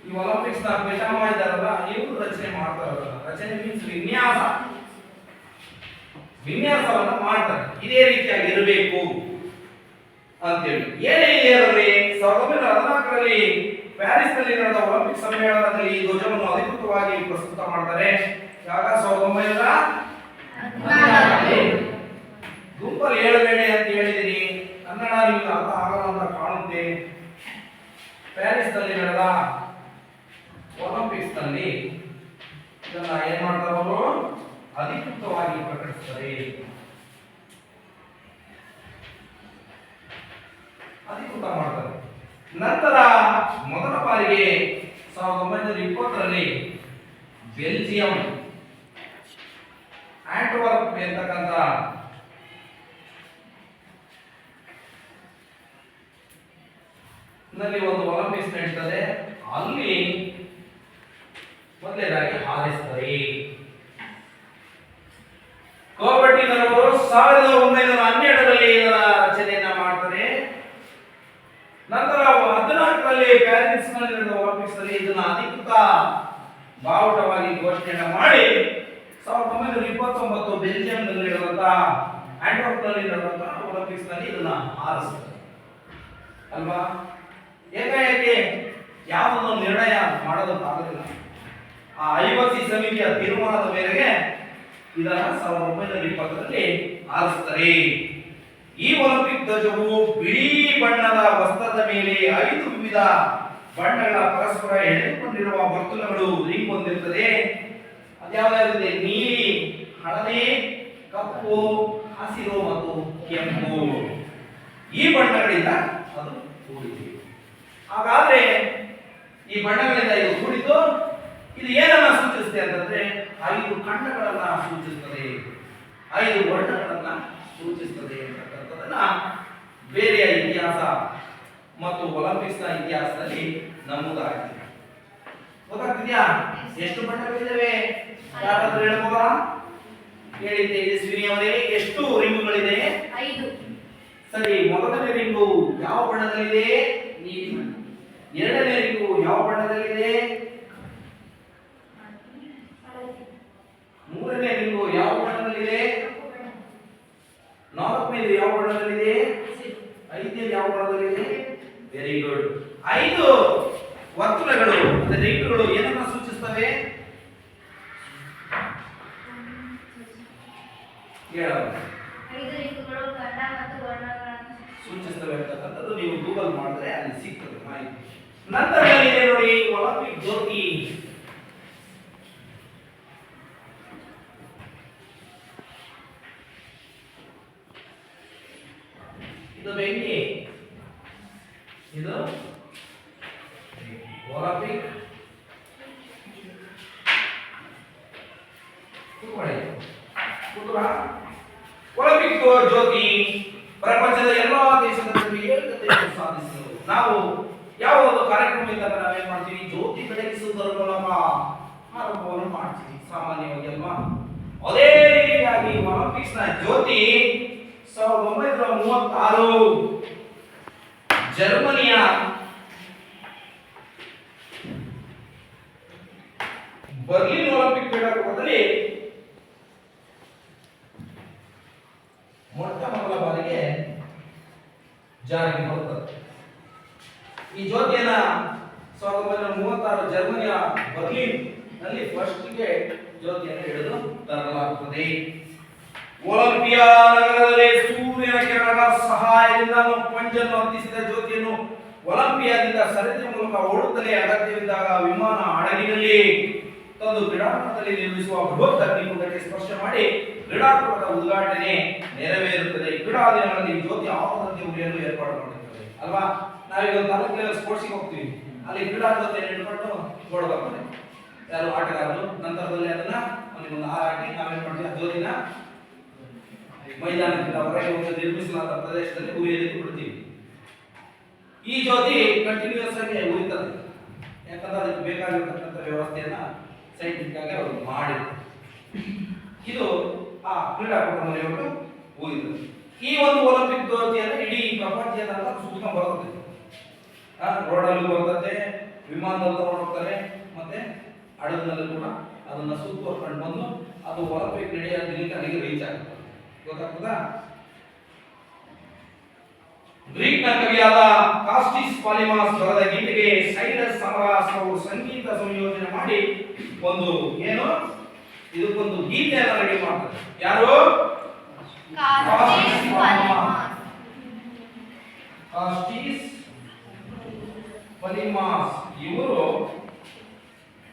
ಈ ಒಲಿಂಪಿಕ್ಸ್ ನ ಪಿತಾಮಹ ಇದ್ದಾರಲ್ಲ, ಇವರು ರಚನೆ ಮಾಡ್ತಾ ಇರೋದಲ್ಲ. ರಚನೆ ಮೀನ್ಸ್ ವಿನ್ಯಾಸವನ್ನ ಮಾಡ್ತಾರೆ, ಇದೇ ರೀತಿಯಾಗಿ ಇರಬೇಕು ಅಂತೇಳಿ. ಏನೇ ಇದರಲ್ಲಿ 1914ರಲ್ಲಿ ಪ್ಯಾರಿಸ್ ನಲ್ಲಿ ನಡೆದ ಒಲಿಂಪಿಕ್ ಸಮ್ಮೇಳನದಲ್ಲಿ ಈ ಧ್ವಜವನ್ನು ಅಧಿಕೃತವಾಗಿ ಪ್ರಸ್ತುತ ಮಾಡ್ತಾರೆ. ಯಾವಾಗ? 1914ರಲ್ಲಿ. ಗುಂಪಲ್ಲಿ ಹೇಳಬೇಡಿ ಅಂತ ಹೇಳಿದೀನಿ, ಕನ್ನಡ ನಿಮ್ಗೆ ಅರ್ಥ ಆಗಲ್ಲ ಅಂತ ಕಾಣುತ್ತೆ. ಪ್ಯಾರಿಸ್ ನಲ್ಲಿ ನಡೆದ ಒಲಿಂಪಿಕ್ಸ್ ನಲ್ಲಿ ಇದನ್ನ ಏನ್ ಮಾಡ್ತಾರೆ ಅವರು? ಅಧಿಕೃತವಾಗಿ ಪ್ರಕಟಿಸ್ತಾರೆ. ಅಧಿಕೃತ ಮಾಡ್ತಾರೆ. ನಂತರ ಮೊದಲ ಬಾರಿಗೆ 1920ರಲ್ಲಿ ಬೆಲ್ಜಿಯಂ ಆಂಟ್ವರ್ಪ್ ಎಂತಕ್ಕಂಥ ನಲ್ಲಿ ಒಂದು ಒಲಿಂಪಿಕ್ಸ್ ನಡೀತದೆ. ಅಲ್ಲಿ ಮೊದಲನೇದಾಗಿ ಹಾರಿಸ್ತಾರೆ. ಕೊಬರ್ಟಿನವರು 1912ರಲ್ಲಿ ಇದರ ರಚನೆಯನ್ನ ಮಾಡ್ತಾರೆ. ನಂತರ 14ರಲ್ಲಿ ಪ್ಯಾರಿಸ್ ನಲ್ಲಿ ನಡೆದ ಒಲಿಂಪಿಕ್ಸ್ ನಲ್ಲಿ ಇದನ್ನ ಅಧಿಕೃತ ಬಾವುಟವಾಗಿ ಘೋಷಣೆ ಮಾಡಿ 1929 ಬೆಲ್ಜಿಯಂನಲ್ಲಿ ನಡೆದಂತಹ ಆಂಟ್ವರ್ಪ್ ನಲ್ಲಿ ನಡೆದಂತಹ ಒಲಿಂಪಿಕ್ಸ್ ನಲ್ಲಿ ಇದನ್ನ ಹಾರಿಸ್ತಾರೆ ಅಲ್ವಾ? ಏಕಾಏಕಿ ಯಾವುದನ್ನು ನಿರ್ಣಯ ಮಾಡೋದಕ್ಕಾಗಲಿಲ್ಲ. ಆ ಐವಸಿ ಸಮಿತಿಯ ತೀರ್ಮಾನದ ಮೇರೆಗೆ ಇದನ್ನ 1920ರಲ್ಲಿ ಹಾರಿಸ್ತಾರೆ. ಈ ಒಲಿಂಪಿಕ್ ಧ್ವಜವು ಬಿಳಿ ಬಣ್ಣದ ವಸ್ತ್ರದ ಮೇಲೆ 5 ವಿವಿಧ ಬಣ್ಣಗಳ ಪರಸ್ಪರ ಎಳೆದುಕೊಂಡಿರುವ ವರ್ತುಲಗಳು ರಿಂಗ್ ಹೊಂದಿರುತ್ತದೆ. ಅದ್ಯಾವುದಿದೆ? ನೀಲಿ, ಹಳದಿ, ಕಪ್ಪು, ಹಸಿರು ಮತ್ತು ಕೆಂಪು. ಈ ಬಣ್ಣಗಳಿಂದ ಅದು ಕೂಡಿದೆ. ಹಾಗಾದ್ರೆ ಈ ಬಣ್ಣಗಳಿಂದ ಇದು ಕೂಡಿದ್ದು ಇದು ಏನನ್ನ ಸೂಚಿಸುತ್ತೆ ಅಂತಂದ್ರೆ 5 ಖಂಡಗಳನ್ನ ಸೂಚಿಸುತ್ತದೆ, 5 ವರ್ಣಗಳನ್ನ ಸೂಚಿಸುತ್ತದೆ ಅಂತಕ್ಕಂಥದ್ದನ್ನ ಬೇರೆಯ ಇತಿಹಾಸ ಮತ್ತು ಒಲಿಂಪಿಕ್ಸ್ ನ ಇತಿಹಾಸದಲ್ಲಿ ನಮೂದಾಗಿದೆ. ಗೊತ್ತಾಗ್ತಿದ್ಯಾ? ಎಷ್ಟು ಬಣ್ಣಗಳಿದ್ದಾವೆ? ಯಾರಾದ್ರೂ ಹೇಳ್ಬೋದಾ? ಹೇಳಿ ತೇಜಸ್ವಿನಿ ಅವರೇ, ಎಷ್ಟು ರಿಂಗುಗಳಿದೆ? 5. ಸರಿ, ಮೊದಲನೇ ರಿಂಗು ಯಾವ ಬಣ್ಣದಲ್ಲಿದೆ? ನೀಲಿ ಬಣ್ಣ. ಎರಡನೇ ರಿಂಗು ಯಾವ ಬಣ್ಣದಲ್ಲಿದೆ? ಮೂರನೇ ರಿಂಗು ಯಾವ ಬಣ್ಣದಲ್ಲಿದೆ? ನಾಲ್ಕನೇದು ಯಾವ ಬಣ್ಣದಲ್ಲಿದೆ? ಹೇಳಬಹುದು. ಐದು ದಿಕ್ಕುಗಳು ಗಂಡ ಮತ್ತು ವರ್ಣಗಳನ್ನು ಸೂಚಿಸ್ತವೆ ಅಂತಕ್ಕಂಥದ್ದು ನೀವು ಗೂಗಲ್ ಮಾಡಿದ್ರೆ ಅಲ್ಲಿ ಸಿಗ್ತದೆ ಮಾಹಿತಿ. ನಂತರದಲ್ಲಿ ಇದೆ ನೋಡಿ ಒಲಿಂಪಿಕ್ ಜ್ಯೋತಿ. ಇದು ಬೆಂಕಿ, ಇದು ಒಲಿಂಪಿಕ್ ಒಲಿಂಪಿಕ್ ಜ್ಯೋತಿ ಪ್ರಪಂಚದ ಎಲ್ಲಾ ದೇಶದ ನಡುವೆ ಏಕತೆಯನ್ನು ಸಾಧಿಸಿದರು. ನಾವು ಯಾವ ಒಂದು ಕಾರ್ಯಕ್ರಮ ಇದ್ದಾಗ ನಾವೇನ್ ಮಾಡ್ತೀವಿ, ಜ್ಯೋತಿ ಬೆಳಗಿಸುವುದರ ಮೂಲಕ ಆರಂಭವನ್ನು ಮಾಡ್ತೀವಿ ಸಾಮಾನ್ಯವಾಗಿ ಅಲ್ವಾ. ಅದೇ ರೀತಿಯಾಗಿ ಒಲಿಂಪಿಕ್ಸ್ ನ ಜ್ಯೋತಿ 1936 ಜರ್ಮನಿಯ ಬರ್ಲಿನ್ ಒಲಿಂಪಿಕ್ ಕ್ರೀಡಾಕೂಟದಲ್ಲಿ ಮೊಟ್ಟ ಮೊದಲ ಬಾರಿಗೆ ಜಾರಿಗೆ ಬರುತ್ತದೆ. ಈ ಜ್ಯೋತಿಯನ್ನ 1936 ಜರ್ಮನಿಯ ಬರ್ಲಿನ್ ನಲ್ಲಿ ಫಸ್ಟ್ ಗೆ ಜ್ಯೋತಿಯನ್ನು ಹಿಡಿದು ತರಲಾಗುತ್ತದೆ. ಒಲಿಂಪಿಯಾ ನಗರದಲ್ಲಿ ಸೂರ್ಯನ ಕಿರಣದ ಸಹಾಯದಿಂದ ಪಂಜನ್ನು ಹತ್ತಿಸಿದ ಜ್ಯೋತಿಯನ್ನು ಒಲಿಂಪಿಯಾದಿಂದ ಸರತಿ ಮೂಲಕ ಓಡುತ್ತಲೇ ಅಗತ್ಯವಿದ್ದಾಗ ವಿಮಾನ ಹಡಗಿನಲ್ಲಿ ತಂದು ಕ್ರೀಡಾಂಗಣದಲ್ಲಿ ನಿರ್ಮಿಸುವ ಬೃಹತ್ ಅಗ್ನಿಕುಂಡಕ್ಕೆ ಸ್ಪರ್ಶ ಮಾಡಿ ಕ್ರೀಡಾಕೂಟದ ಉದ್ಘಾಟನೆ ನೆರವೇರುತ್ತದೆ. ಕ್ರೀಡಾ ದಿನಗಳಲ್ಲಿ ಜ್ಯೋತಿ ಆವರಣಕ್ಕೆ ಉರಿಯಲು ಏರ್ಪಾಡು ಮಾಡಿರುತ್ತದೆ ಅಲ್ವಾ. ನಾವೀಗ ತಾಲೂಕಿನಲ್ಲಿ ಸ್ಪೋರ್ಟ್ಸ್ಗೆ ಹೋಗ್ತೀವಿ, ಅಲ್ಲಿ ಕ್ರೀಡಾ ಜ್ಯೋತಿಯನ್ನು ಹಿಡ್ಕೊಂಡು ಓಡಬೇಕಾಗ್ತದೆ ಯಾರು ಆಟಗಾರರು. ನಂತರದಲ್ಲಿ ಅದನ್ನ ಒಂದು ಹಾಕಿ ನಾವೇನ್ ಮಾಡ್ತೀವಿ, ಆ ಜ್ಯೋತಿನ ಮೈದಾನದಿಂದ ಹೊರಗೆ ಹೋಗಿ ನಿರ್ಮಿಸಲಾದ ಪ್ರದೇಶದಲ್ಲಿ ಉರಿಯಲಿಕ್ಕೆ ಬಿಡ್ತೀವಿ. ಈ ಜ್ಯೋತಿ ಕಂಟಿನ್ಯೂಸ್ ಆಗಿ ಉರಿತದೆ, ಯಾಕಂದ್ರೆ ಅದಕ್ಕೆ ಬೇಕಾಗಿರತಕ್ಕಂಥ ವ್ಯವಸ್ಥೆಯನ್ನ ಸೈಂಟಿಫಿಕ್ ಆಗಿ ಅವರು ಮಾಡಿದ್ದಾರೆ. ಇದು ಆ ಕ್ರೀಡಾಕೂಟದಲ್ಲಿ ಅವರು ಉರಿತದೆ. ಈ ಒಂದು ಒಲಿಂಪಿಕ್ ಜ್ಯೋತಿಯನ್ನು ಇಡೀ ಪ್ರಪಂಚದಾದ್ಯಂತ ಸುತ್ತಕೊಂಡು ಬರ್ತದೆ. ರೋಡಲ್ಲೂ ಬರ್ತದೆ, ವಿಮಾನದಲ್ಲಿ ತಗೊಂಡು ಹೋಗ್ತಾರೆ, ಮತ್ತೆ ಹಡಗಿನಲ್ಲಿ ಕೂಡ ಅದನ್ನ ಸುತ್ತುವರ್ಕೊಂಡು ಬಂದು ಅದು ಒಲಿಂಪಿಕ್ ನಡೆಯ ದಿನಕ್ಕೆ ಅಲ್ಲಿಗೆ ರೀಚ್ ಆಗ್ತದೆ. ಗೊತ್ತಾಗ್ತದಾ? ಗ್ರೀಕ್ ನ ಕವಿಯಾದ ಕಾಸ್ಟಿಸ್ ಪಾಲಿಮಾಸ್ ಬರೆದ ಗೀತೆಗೆ ಸೈರಸ್ ಸಮರಾಸ್ ಅವರು ಸಂಗೀತ ಸಂಯೋಜನೆ ಮಾಡಿ ಒಂದು ಏನು ಇದಕ್ಕೊಂದು ಗೀತೆಯನ್ನು ರೆಡಿ ಮಾಡ್ತಾರೆ. ಯಾರು? ಕಾಸ್ಟಿಸ್ ಪಾಲಿಮಾಸ್ ಇವರು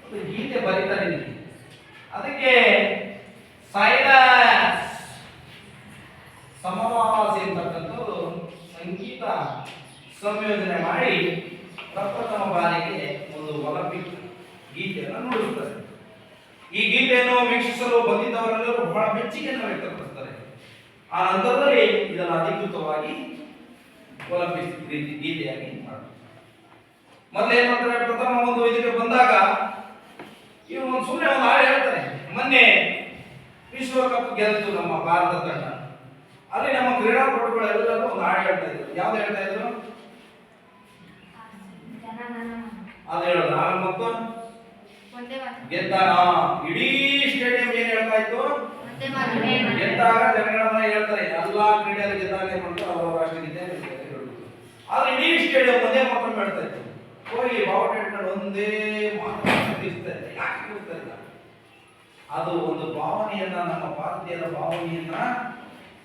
ಒಂದು ಗೀತೆ ಬರೀತಾರೆ. ಅದಕ್ಕೆ ಸೈರಸ್ ಸಮರಾಸ್ ಎಂಬತಕ್ಕಂಥದ್ದು ಸಂಗೀತ ಸಂಯೋಜನೆ ಮಾಡಿ ಪ್ರಪ್ರಥಮ ಬಾರಿಗೆ ಒಂದು ಒಲಿಂಪಿಕ್ ಗೀತೆಯನ್ನು ನುಡಿಸುತ್ತಾರೆ. ಈ ಗೀತೆಯನ್ನು ವೀಕ್ಷಿಸಲು ಬಂದಿದ್ದವರೆಲ್ಲರೂ ಬಹಳ ಮೆಚ್ಚುಗೆಯನ್ನು ವ್ಯಕ್ತಪಡಿಸುತ್ತಾರೆ. ಆ ನಂತರದಲ್ಲಿ ಇದನ್ನು ಅಧಿಕೃತವಾಗಿ ಒಲಿಂಪಿಕ್ ಗೀತೆಯಾಗಿ ಮಾಡ್ತಾರೆ. ಮೊದಲು ಏನ್ ಮಾಡ್ತಾರೆ, ಪ್ರಥಮ ಒಂದು ಇದಕ್ಕೆ ಬಂದಾಗ ಇವರು ಒಂದು ಸುಮ್ಮನೆ ಒಂದು ಹಾಡು ಹೇಳ್ತಾರೆ. ಮೊನ್ನೆ ವಿಶ್ವಕಪ್ ಗೆಲ್ತು ನಮ್ಮ ಭಾರತ ತಂಡ, ಅಲ್ಲಿ ನಮ್ಮ ಕ್ರೀಡಾಪಟುಗಳೆಲ್ಲರೂ ಒಂದು ಹಾಡು ಹೇಳ್ತಾ ಇದ್ರು. ಯಾವ್ದು ಹೇಳ್ತಾ ಇದ್ರು? ಅದು ಹೇಳೋದು. ಆಮೇಲೆ ಮತ್ತು ಗೆದ್ದಾಗ ಇಡೀ ಸ್ಟೇಡಿಯಂ ಏನ್ ಹೇಳ್ತಾ ಇತ್ತು? ಗೆದ್ದಾಗ ಜನಗಳನ್ನ ಹೇಳ್ತಾರೆ. ಎಲ್ಲಾ ಕ್ರೀಡೆಯಲ್ಲಿ ಗೆದ್ದಾಗ ಏನ್ ಮಾಡ್ತಾರೆ, ಅವರ ರಾಷ್ಟ್ರಗೀತೆ ಹೇಳುದು. ಆದ್ರೆ ಇಡೀ ಸ್ಟೇಡಿಯಂ ಒಂದೇ ಮಾತನ್ನು ಹೇಳ್ತಾ ಇತ್ತು. ಕೊಹ್ಲಿ ಬಾವುಟ ಇಟ್ಕೊಂಡು ಒಂದೇ ಮಾತನ್ನು ತಿಳಿಸ್ತಾರೆ. ಯಾಕೆ ತಿಳಿಸ್ತಾರೆ? ಅದು ಒಂದು ಭಾವನೆಯನ್ನ, ನಮ್ಮ ಭಾರತೀಯರ ಭಾವನೆಯನ್ನ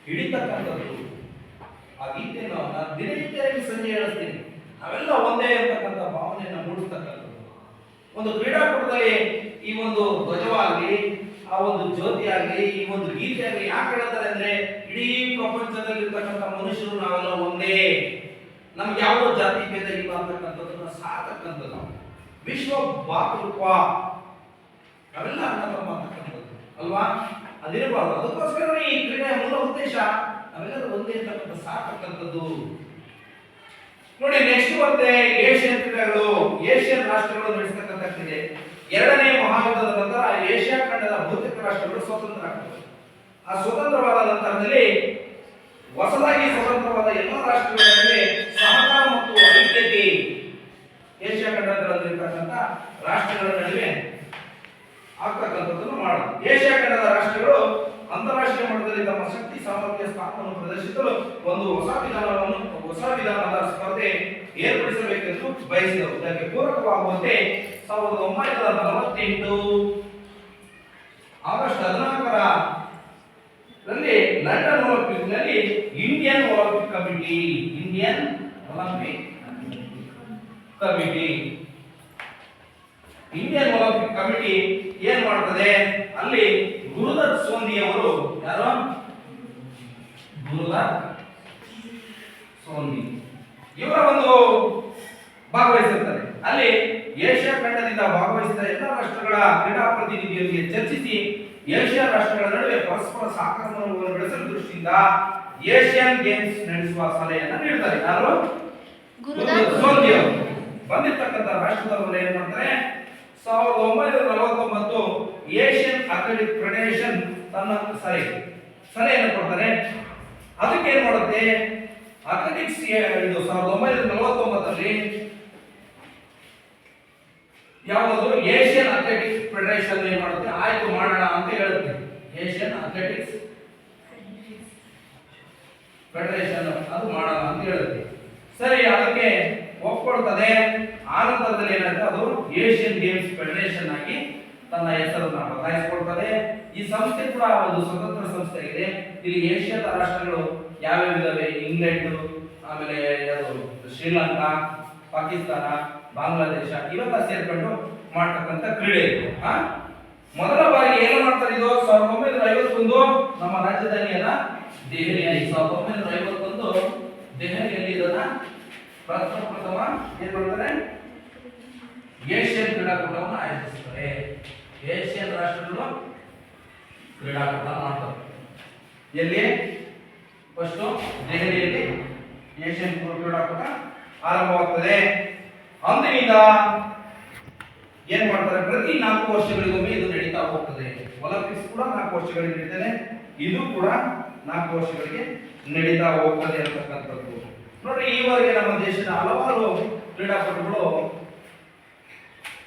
ಹಿಡಿತಕ್ಕಂಥದ್ದು. ಆ ಗೀತೆಯನ್ನು ನಾನು ದಿನನಿತ್ಯವಾಗಿ ಸಂಜೆ ಹೇಳಿಸ್ತೀನಿ. ನಾವೆಲ್ಲ ಒಂದೇ ಇರತಕ್ಕಂಥ ಭಾವನೆಯನ್ನು ಮೂಡಿಸ್ತಕ್ಕಂಥದ್ದು. ಒಂದು ಕ್ರೀಡಾಕೂಟದಲ್ಲಿ ಈ ಒಂದು ಧ್ವಜವಾಗಲಿ, ಆ ಒಂದು ಜ್ಯೋತಿ ಆಗಲಿ, ಈ ಒಂದು ಗೀತೆ ಆಗಲಿ ಯಾಕೆ ಹೇಳ್ತಾರೆ ಅಂದ್ರೆ, ಇಡೀ ಪ್ರಪಂಚದಲ್ಲಿ ಇರ್ತಕ್ಕಂಥ ಮನುಷ್ಯರು ನಾವೆಲ್ಲ ಒಂದೇ, ನಮ್ಗೆ ಯಾವುದೋ ಜಾತಿ ಭೇದ ಇಲ್ಲ ಅಂತಕ್ಕಂಥದ್ದನ್ನ ಸಾರ್ತಕ್ಕಂಥದ್ದು. ವಿಶ್ವ ಭಾತೃತ್ವ ನಾವೆಲ್ಲ ಅಣ್ಣ ತಮ್ಮ ಅಂತಕ್ಕಂಥದ್ದು ಅಲ್ವಾ, ಅದಿರಬಾರ್ದು. ಅದಕ್ಕೋಸ್ಕರ ಈ ಕ್ರೀಡೆಯ ಮೂಲ ಉದ್ದೇಶ ನಾವೆಲ್ಲರೂ ಒಂದೇ ಇರ್ತಕ್ಕಂಥ ಸಾರ್ತಕ್ಕಂಥದ್ದು. ನೋಡಿ, ನೆಕ್ಸ್ಟ್ ಮತ್ತೆ ಏಷ್ಯನ್ ಕ್ರೀಡೆಗಳು, ಏಷ್ಯನ್ ರಾಷ್ಟ್ರಗಳು ನಡೆಸತಕ್ಕಂಥ ಕ್ರೀಡೆ. ಎರಡನೇ ಮಹಾಯುದ್ಧದ ನಂತರ ಏಷ್ಯಾ ಖಂಡದ ಬಹುತೇಕ ರಾಷ್ಟ್ರಗಳು ಸ್ವತಂತ್ರ ಆಗ್ತವೆ. ಆ ಸ್ವತಂತ್ರವಾದ ನಂತರದಲ್ಲಿ ಹೊಸದಾಗಿ ಸ್ವತಂತ್ರವಾದ ಎಲ್ಲ ರಾಷ್ಟ್ರಗಳ ನಡುವೆ ಸಹಕಾರ ಮತ್ತು ಐಕ್ಯತೆ ಏಷ್ಯಾ ಖಂಡದಲ್ಲಿರ್ತಕ್ಕಂಥ ರಾಷ್ಟ್ರಗಳ ನಡುವೆ ಆಗ್ತಕ್ಕಂಥದ್ದನ್ನು ಮಾಡೋದು. ಏಷ್ಯಾ ಖಂಡದ ರಾಷ್ಟ್ರಗಳು ಅಂತಾರಾಷ್ಟ್ರೀಯ ಮಟ್ಟದಲ್ಲಿ ತಮ್ಮ ಶಕ್ತಿ ಸಾಮರ್ಥ್ಯ ಸ್ಥಾನವನ್ನು ಪ್ರದರ್ಶಿಸಲು ಒಂದು ಹೊಸ ವಿಧಾನದ ಸ್ಪರ್ಧೆ ಏರ್ಪಡಿಸಬೇಕೆಂದು ಬಯಸಿದರು. ಇದಕ್ಕೆ ಪೂರಕವಾಗುವಂತೆ 1948 ಆಗಸ್ಟ್ 14ರಲ್ಲಿ committee, Indian Olympic committee. Indian Olympic committee ಏನ್ ಮಾಡ್ತದೆ, ಅಲ್ಲಿ ಗುರುದತ್ ಸೋಂದಿ ಅವರು, ಯಾರು ಗುರುದತ್ ಸೋಂದಿ, ಇವರ ಒಂದು ಭಾಗವಹಿಸಿರ್ತಾರೆ. ಅಲ್ಲಿ ಏಷ್ಯಾ ಖಂಡದಿಂದ ಭಾಗವಹಿಸಿದ ಎಲ್ಲ ರಾಷ್ಟ್ರಗಳ ಕ್ರೀಡಾ ಪ್ರತಿನಿಧಿಯೊಂದಿಗೆ ಚರ್ಚಿಸಿ ಏಷ್ಯಾ ರಾಷ್ಟ್ರಗಳ ನಡುವೆ ಪರಸ್ಪರ ಸಹಕಾರವನ್ನು ಬೆಳೆಸುವ ದೃಷ್ಟಿಯಿಂದ ಏಷ್ಯನ್ ಗೇಮ್ಸ್ ನಡೆಸುವ ಸಲಹೆಯನ್ನು ನೀಡ್ತಾರೆ. ಯಾರು? ಸೋಂದಿ ಅವರು. ಬಂದಿರ್ತಕ್ಕಂಥ ರಾಷ್ಟ್ರದವರು ಏನ್ ಮಾಡ್ತಾರೆ, 1949 ಏಷ್ಯನ್ ಅಥ್ಲೆಟಿಕ್ ಫೆಡರೇಷನ್ ತನ್ನ ಸಲಹೆಯನ್ನು ಕೊಡ್ತಾರೆ. ಅದಕ್ಕೆ ಏನ್ ಮಾಡುತ್ತೆ, ಅಥ್ಲೆಟಿಕ್ಸ್ ಇದು 1949 ಯಾವುದು ಏಷ್ಯನ್ ಅಥ್ಲೆಟಿಕ್ಸ್ ಫೆಡರೇಷನ್ ಏನ್ ಮಾಡುತ್ತೆ, ಆಯ್ತು ಮಾಡೋಣ ಅಂತ ಹೇಳುತ್ತೆ. ಏಷ್ಯನ್ ಅಥ್ಲೆಟಿಕ್ಸ್ ಫೆಡರೇಷನ್ ಅದು ಮಾಡೋಣ ಅಂತ ಹೇಳುತ್ತೆ. ಸರಿ, ಅದಕ್ಕೆ ಒಪ್ಕೊಳ್ತದೆ. ಆನಂತರದಲ್ಲಿ ಏನಾಗುತ್ತೆ, ಅದು ಏಷ್ಯನ್ ಗೇಮ್ಸ್ ಫೆಡರೇಷನ್ ಆಗಿ ತನ್ನ ಹೆಸರನ್ನು ಬದಲಾಯಿಸಿಕೊಳ್ತದೆ. ಈ ಸಂಸ್ಥೆ ಕೂಡ ಒಂದು ಸ್ವತಂತ್ರ ಸಂಸ್ಥೆ ಆಗಿದೆ. ಇಲ್ಲಿ ಏಷ್ಯಾದ ರಾಷ್ಟ್ರಗಳು ಯಾವ್ಯಾವ ಇದಾವೆ, ಇಂಗ್ಲೆಂಡ್, ಆಮೇಲೆ ಶ್ರೀಲಂಕಾ, ಪಾಕಿಸ್ತಾನ, ಬಾಂಗ್ಲಾದೇಶ ಇವೆಲ್ಲ ಸೇರ್ಕೊಂಡು ಮಾಡ್ತಕ್ಕಂಥ ಕ್ರೀಡೆ ಇದು. ಮೊದಲ ಬಾರಿ ಏನು ಮಾಡ್ತಾರೆ, ಇದು 1951 ನಮ್ಮ ರಾಜಧಾನಿಯನ್ನ ದೆಹಲಿಯಲ್ಲಿ, 1951 ದೆಹಲಿಯಲ್ಲಿ ಇದನ್ನ ಪ್ರಥಮ ಏನ್ ಮಾಡ್ತಾರೆ, ಏಷ್ಯನ್ ಕ್ರೀಡಾಕೂಟವನ್ನು ಆಯೋಜಿಸ್ತಾರೆ. ಏಷ್ಯನ್ ರಾಷ್ಟ್ರಗಳು ಕ್ರೀಡಾಕೂಟ ಮಾಡ್ತಾರೆ. ಎಲ್ಲಿ? ಫಸ್ಟ್ ದೆಹಲಿಯಲ್ಲಿ ಏಷ್ಯನ್ ಕ್ರೀಡಾಕೂಟ ಆರಂಭವಾಗ್ತದೆ. ಅಂದಿನಿಂದ ಏನ್ ಮಾಡ್ತಾರೆ, ಪ್ರತಿ 4 ವರ್ಷಗಳಿಗೊಮ್ಮೆ ಇದು ನಡೀತಾ ಹೋಗ್ತದೆ. ಒಲಿಂಪಿಕ್ಸ್ ಕೂಡ 4 ವರ್ಷಗಳಿಗೆ ನಡೀತದೆ, ಇದು ಕೂಡ 4 ವರ್ಷಗಳಿಗೆ ನಡೀತಾ ಹೋಗ್ತದೆ ಅಂತಕ್ಕಂಥದ್ದು. ನೋಡಿ, ಈವರೆಗೆ ನಮ್ಮ ದೇಶದ ಹಲವಾರು ಕ್ರೀಡಾಪಟುಗಳು